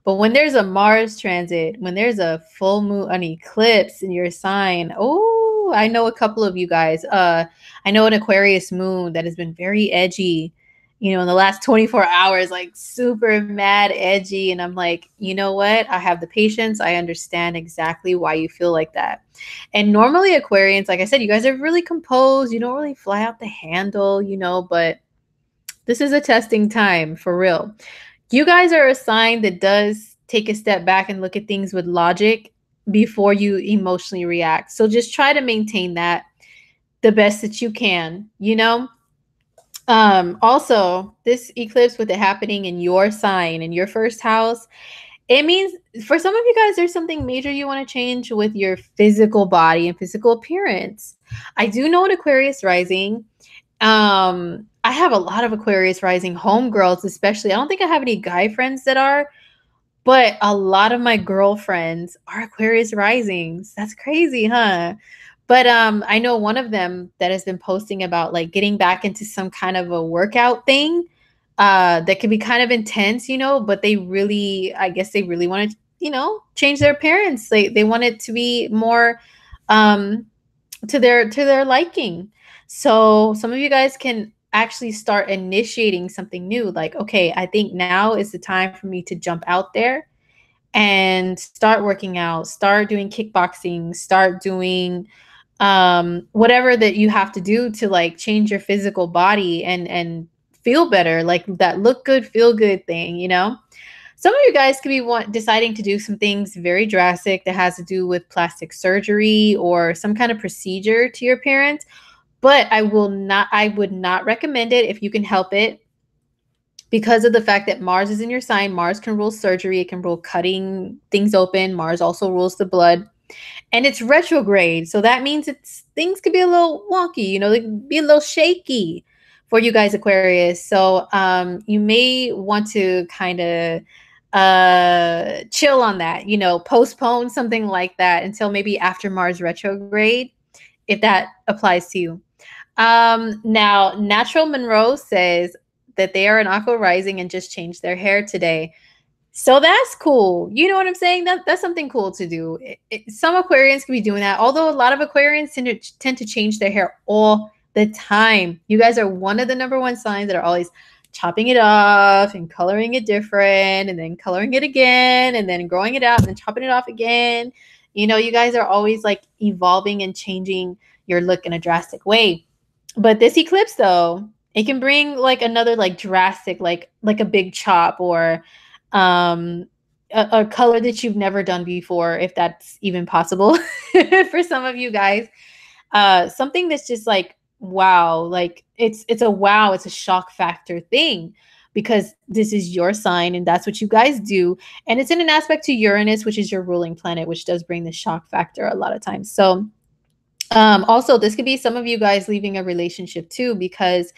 But when there's a Mars transit, when there's a full moon, an eclipse in your sign, oh, I know a couple of you guys. I know an Aquarius moon that has been very edgy in the last 24 hours, like super mad edgy. And I'm like, you know what? I have the patience. I understand exactly why you feel like that. And normally Aquarians, like I said, you guys are really composed. You don't really fly out the handle, but this is a testing time for real. You guys are a sign that does take a step back and look at things with logic before you emotionally react. So just try to maintain that the best that you can. Also, this eclipse with it happening in your sign, in your first house, it means for some of you guys, there's something major you want to change with your physical body and physical appearance. I do know an Aquarius rising. I have a lot of Aquarius rising homegirls, especially. I don't think I have any guy friends that are, but a lot of my girlfriends are Aquarius risings. That's crazy, huh? But I know one of them that has been posting about like getting back into some kind of a workout thing that can be kind of intense, but I guess they really want to, change their appearance. They want it to be more um to their liking. So some of you guys can actually start initiating something new. Like, okay, I think now is the time for me to jump out there and start working out, start doing kickboxing, start doing whatever that you have to do to like change your physical body and feel better, like that look good, feel good thing. Some of you guys could be deciding to do some things very drastic that has to do with plastic surgery or some kind of procedure to your appearance. But I would not recommend it if you can help it, because of the fact that Mars is in your sign. Mars can rule surgery. It can rule cutting things open. Mars also rules the blood. And it's retrograde. So that means things could be a little wonky, they could be a little shaky for you guys, Aquarius. So you may want to kind of chill on that, postpone something like that until maybe after Mars retrograde, if that applies to you. Now, Natural Monroe says that they are an Aqua rising and just changed their hair today. So that's cool. You know what I'm saying? That's something cool to do. Some Aquarians can be doing that, although a lot of Aquarians tend to change their hair all the time. You guys are one of the number one signs that are always chopping it off and coloring it different and then coloring it again and then growing it out and then chopping it off again. You guys are always like evolving and changing your look in a drastic way. But this eclipse, though, it can bring like another like drastic, like a big chop or a color that you've never done before, if that's even possible for some of you guys. Something that's just like, wow, like it's a shock factor thing, because this is your sign and that's what you guys do. And it's in an aspect to Uranus, which is your ruling planet, which does bring the shock factor a lot of times. So also, this could be some of you guys leaving a relationship too, because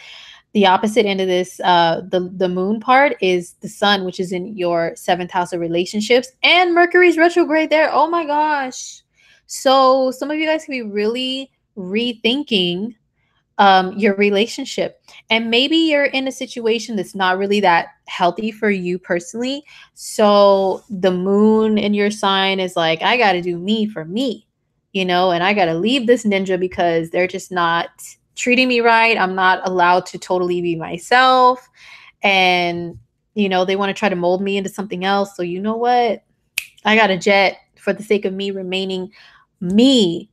the opposite end of this, the moon part is the sun, which is in your 7th house of relationships, and Mercury's retrograde there. Oh my gosh. So some of you guys can be really rethinking your relationship. And maybe you're in a situation that's not really that healthy for you personally. So the moon in your sign is like, I got to do me for me, and I got to leave this ninja because they're just not treating me right. I'm not allowed to totally be myself. And, they want to try to mold me into something else. So you know what? I got a jet for the sake of me remaining me,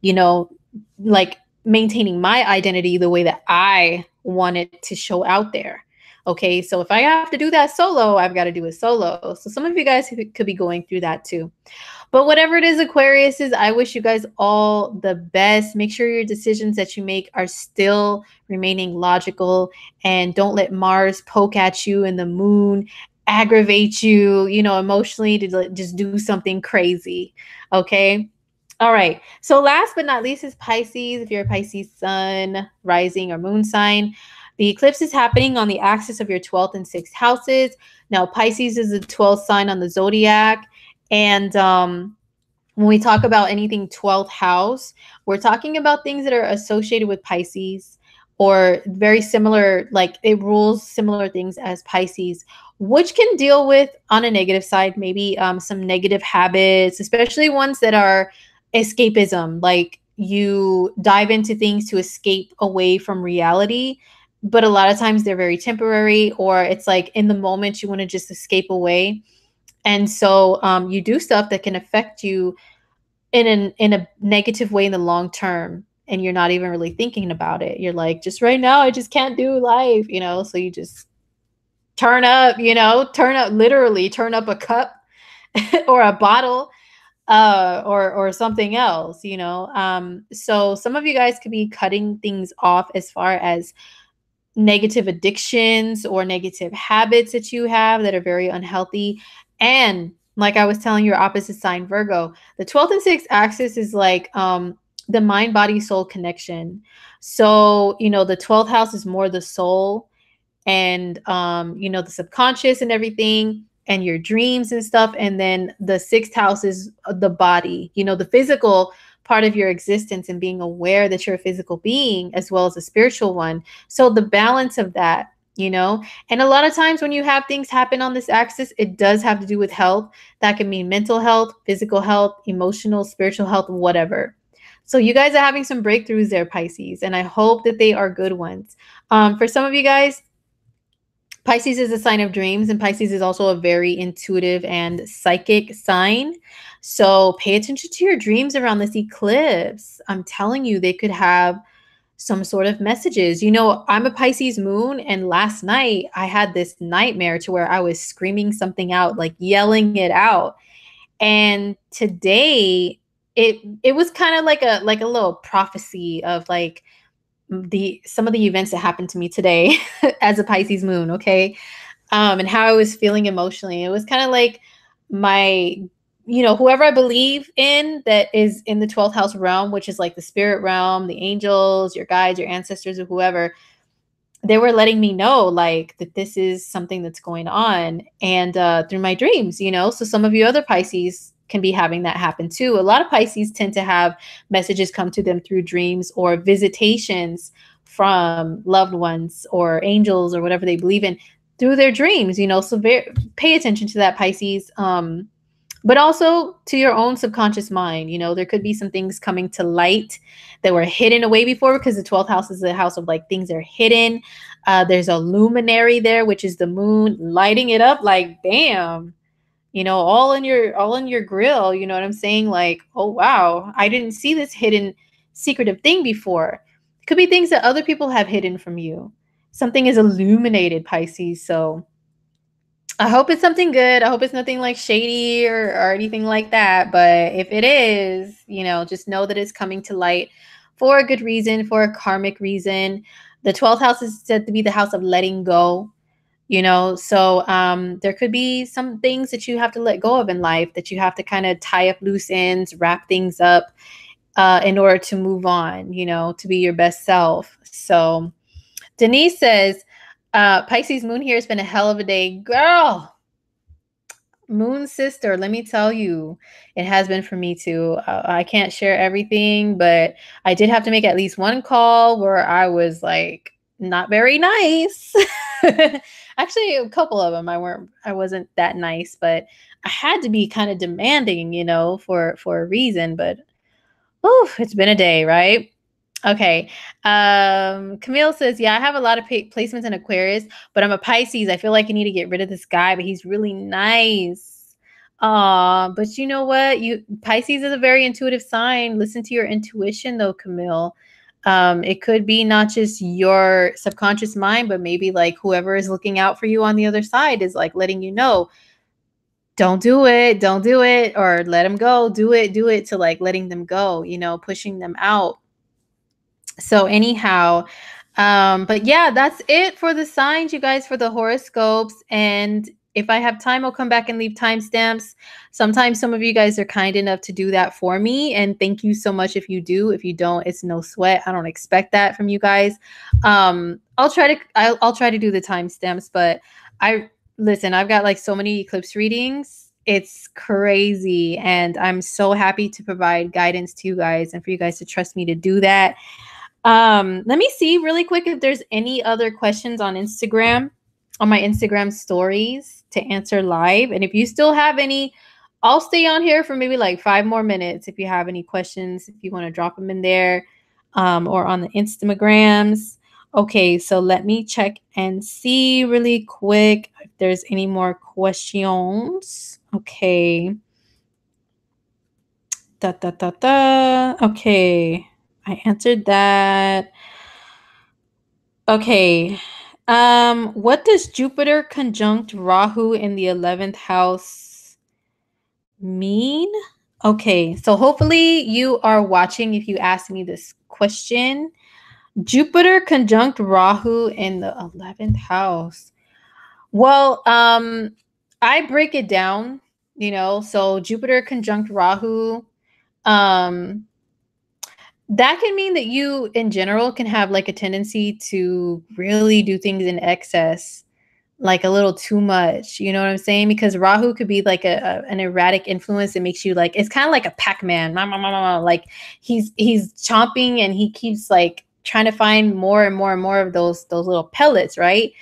like maintaining my identity the way that I want it to show out there. Okay, so if I have to do that solo, I've got to do it solo. So some of you guys could be going through that too. But whatever it is, Aquarius is, I wish you guys all the best. Make sure your decisions that you make are still remaining logical, and don't let Mars poke at you and the moon aggravate you, emotionally to just do something crazy. Okay. All right. So last but not least is Pisces. If you're a Pisces sun, rising, or moon sign, the eclipse is happening on the axis of your 12th and 6th houses. Now, Pisces is the 12th sign on the zodiac. And when we talk about anything 12th house, we're talking about things that are associated with Pisces or very similar, like it rules similar things as Pisces, which can deal with, on a negative side, maybe some negative habits, especially ones that are escapism, like you dive into things to escape away from reality. but a lot of times they're very temporary, or it's like in the moment you want to just escape away. And so you do stuff that can affect you in a negative way in the long term, and you're not even really thinking about it. You're like, just right now I just can't do life, so you just turn up, literally turn up a cup or a bottle, or something else. So some of you guys could be cutting things off as far as negative addictions or negative habits that you have that are very unhealthy. And like I was telling your opposite sign, Virgo, the 12th and 6th axis is like the mind body soul connection. So the 12th house is more the soul, and the subconscious and everything, and your dreams and stuff. And then the 6th house is the body, the physical part of your existence, and being aware that you're a physical being as well as a spiritual one. So the balance of that, and a lot of times when you have things happen on this axis, it does have to do with health. That can mean mental health, physical health, emotional, spiritual health, whatever. So you guys are having some breakthroughs there, Pisces, and I hope that they are good ones. For some of you guys, Pisces is a sign of dreams, and Pisces is also a very intuitive and psychic sign. So pay attention to your dreams around this eclipse. I'm telling you, they could have some sort of messages. I'm a Pisces moon, and last night I had this nightmare to where I was screaming something out, like yelling it out. And today it was kind of like a little prophecy of like some of the events that happened to me today as a Pisces moon, okay? And how I was feeling emotionally. It was kind of like my, whoever I believe in that is in the 12th house realm, which is like the spirit realm, the angels, your guides, your ancestors, or whoever, they were letting me know like that this is something that's going on, and through my dreams. So some of you other Pisces can be having that happen too. A lot of Pisces tend to have messages come to them through dreams or visitations from loved ones or angels or whatever they believe in through their dreams. So pay attention to that, Pisces. But also to your own subconscious mind. There could be some things coming to light that were hidden away before, because the 12th house is the house of like things that are hidden. There's a luminary there, which is the moon, lighting it up like bam, all in your grill. You know what I'm saying? Like, oh wow, I didn't see this hidden secretive thing before. It could be things that other people have hidden from you. Something is illuminated, Pisces. So I hope it's something good. I hope it's nothing like shady or anything like that. But if it is, just know that it's coming to light for a good reason, for a karmic reason. The 12th house is said to be the house of letting go. So there could be some things that you have to let go of in life, that you have to kind of tie up loose ends, wrap things up in order to move on, to be your best self. So Denise says, Pisces moon here has been a hell of a day. Girl, moon sister, let me tell you, it has been for me too. I can't share everything, but I did have to make at least one call where I was like not very nice. Actually, a couple of them I wasn't that nice, but I had to be kind of demanding, for a reason. But it's been a day, right? Okay. Camille says, yeah, I have a lot of placements in Aquarius, but I'm a Pisces. I feel like I need to get rid of this guy, but he's really nice. But you know what? Pisces is a very intuitive sign. Listen to your intuition though, Camille. It could be not just your subconscious mind, but maybe like whoever is looking out for you on the other side is like letting you know, don't do it, or let him go, do it, to like letting them go, pushing them out. So anyhow, but yeah, that's it for the signs, you guys, for the horoscopes. And if I have time, I'll come back and leave timestamps. Sometimes some of you guys are kind enough to do that for me, and thank you so much if you do. If you don't, it's no sweat. I don't expect that from you guys. I'll try to do the timestamps, but listen, I've got like so many eclipse readings. It's crazy, and I'm so happy to provide guidance to you guys and for you guys to trust me to do that. Let me see really quick if there's any other questions on Instagram, on my Instagram stories to answer live. And if you still have any, I'll stay on here for maybe like 5 more minutes. If you have any questions, if you want to drop them in there, or on the Instagrams. Okay, so let me check and see really quick if there's any more questions. Okay. Da da da da. Okay. I answered that. Okay. What does Jupiter conjunct Rahu in the 11th house mean? Okay, so hopefully you are watching if you ask me this question. Jupiter conjunct Rahu in the 11th house. Well, I break it down, so Jupiter conjunct Rahu, um, that can mean that you in general can have like a tendency to really do things in excess, like a little too much. You know what I'm saying? Because Rahu could be like an erratic influence that makes you like it's kind of like a Pac-Man. Like he's chomping and he keeps like trying to find more and more and more of those little pellets, right?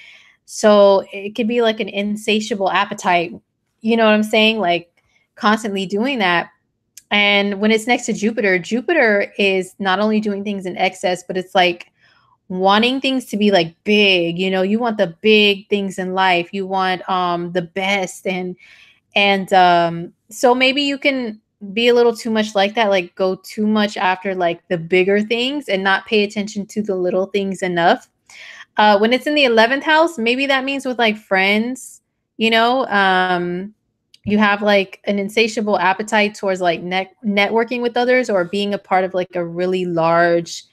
So it could be like an insatiable appetite. You know what I'm saying? Like constantly doing that. And when it's next to Jupiter, Jupiter is not only doing things in excess, but it's like wanting things to be like big. You want the big things in life. You want the best and so maybe you can be a little too much like that, like go too much after like the bigger things and not pay attention to the little things enough. When it's in the 11th house, maybe that means with like friends, you know, um, you have like an insatiable appetite towards like networking with others or being a part of like a really large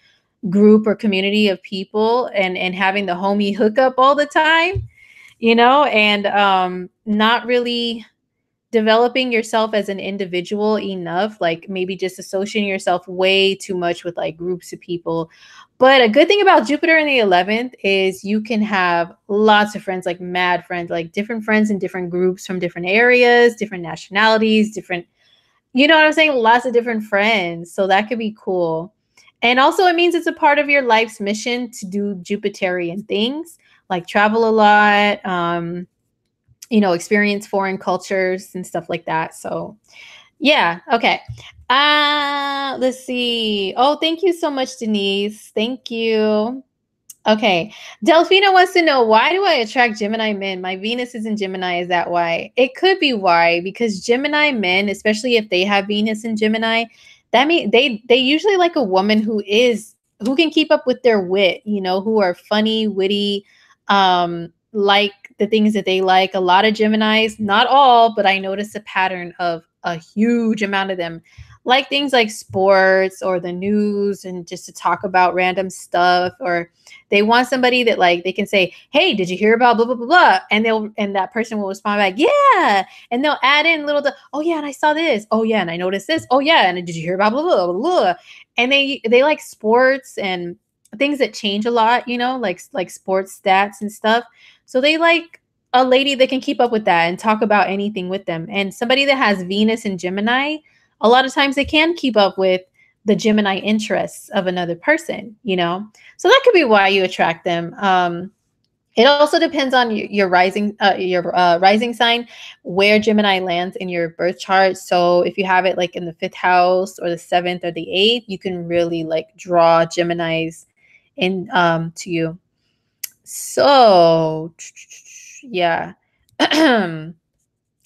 group or community of people and having the homie hookup all the time, and not really developing yourself as an individual enough, like maybe just associating yourself way too much with like groups of people. But a good thing about Jupiter in the 11th is you can have lots of friends, like mad friends, like different friends in different groups from different areas, different nationalities, different, you know what I'm saying? Lots of different friends. So that could be cool. And also, it means it's a part of your life's mission to do Jupiterian things like travel a lot, experience foreign cultures and stuff like that. So, yeah, okay. Let's see. Oh, thank you so much, Denise. Thank you. Okay. Delphina wants to know, why do I attract Gemini men? My Venus is in Gemini. Is that why? It could be why, because Gemini men, especially if they have Venus in Gemini, that means they usually like a woman who can keep up with their wit, who are funny, witty, like the things that they like. A lot of Geminis, not all, but I notice a pattern of a huge amount of them like things like sports or the news and just to talk about random stuff, or they want somebody that like they can say, "Hey, did you hear about blah blah blah blah?" And that person will respond back, "Yeah," and they'll add in "Oh yeah, and I saw this. Oh yeah, and I noticed this. Oh yeah, and did you hear about blah blah blah blah?" And they like sports and things that change a lot, like sports stats and stuff. So they like a lady that can keep up with that and talk about anything with them. And somebody that has Venus and Gemini, a lot of times they can keep up with the Gemini interests of another person. So that could be why you attract them. It also depends on your rising sign, where Gemini lands in your birth chart. So if you have it like in the 5th house or the 7th or the 8th, you can really like draw Geminis in to you. So yeah.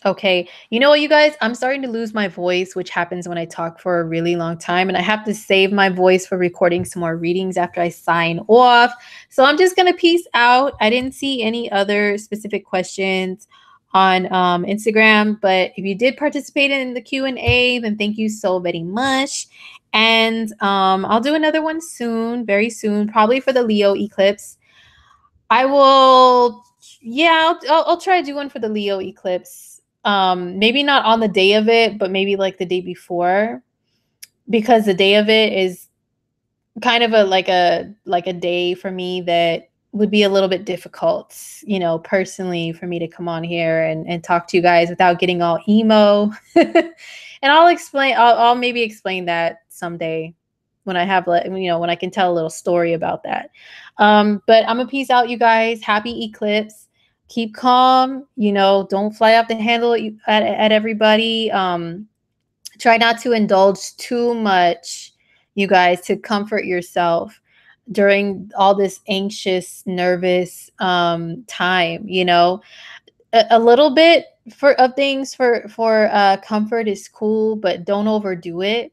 Okay. You know what, you guys? I'm starting to lose my voice, which happens when I talk for a really long time. And I have to save my voice for recording some more readings after I sign off. So I'm just going to peace out. I didn't see any other specific questions on Instagram. But if you did participate in the Q&A, then thank you so very much. And I'll do another one soon, very soon, probably for the Leo eclipse. I will, yeah, I'll try to do one for the Leo eclipse. Maybe not on the day of it, but maybe like the day before, because the day of it is kind of a day for me that would be a little bit difficult, personally for me to come on here and talk to you guys without getting all emo. And I'll maybe explain that someday when I have, when I can tell a little story about that. But I'm gonna peace out, you guys. Happy eclipse. Keep calm, don't fly off the handle at everybody. Try not to indulge too much, you guys, to comfort yourself. during all this anxious, nervous time, you know. A little bit of things for comfort is cool, but don't overdo it.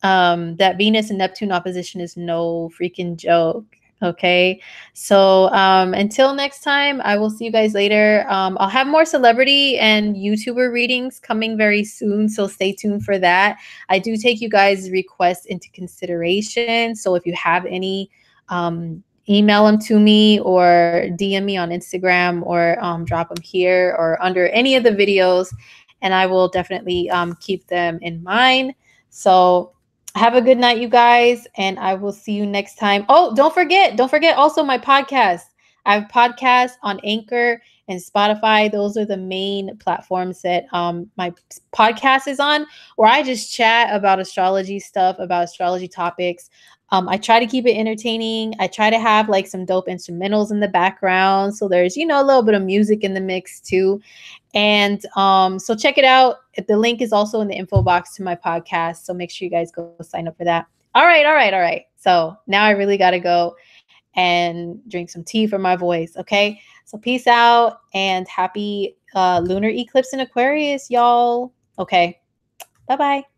That Venus and Neptune opposition is no freaking joke. Okay. So until next time, I will see you guys later. I'll have more celebrity and YouTuber readings coming very soon. So stay tuned for that. I do take you guys' requests into consideration. So if you have any, email them to me or DM me on Instagram or drop them here or under any of the videos. And I will definitely keep them in mind. So have a good night, you guys, and I will see you next time. Oh, don't forget also my podcast. I have podcasts on Anchor and Spotify. Those are the main platforms that my podcast is on, where I just chat about astrology stuff, about astrology topics. I try to keep it entertaining. I try to have like some dope instrumentals in the background. So there's, you know, a little bit of music in the mix too. And so check it out. The link is also in the info box to my podcast. So make sure you guys go sign up for that. All right. So now I really got to go and drink some tea for my voice. Okay. So peace out and happy lunar eclipse in Aquarius, y'all. Okay. Bye-bye.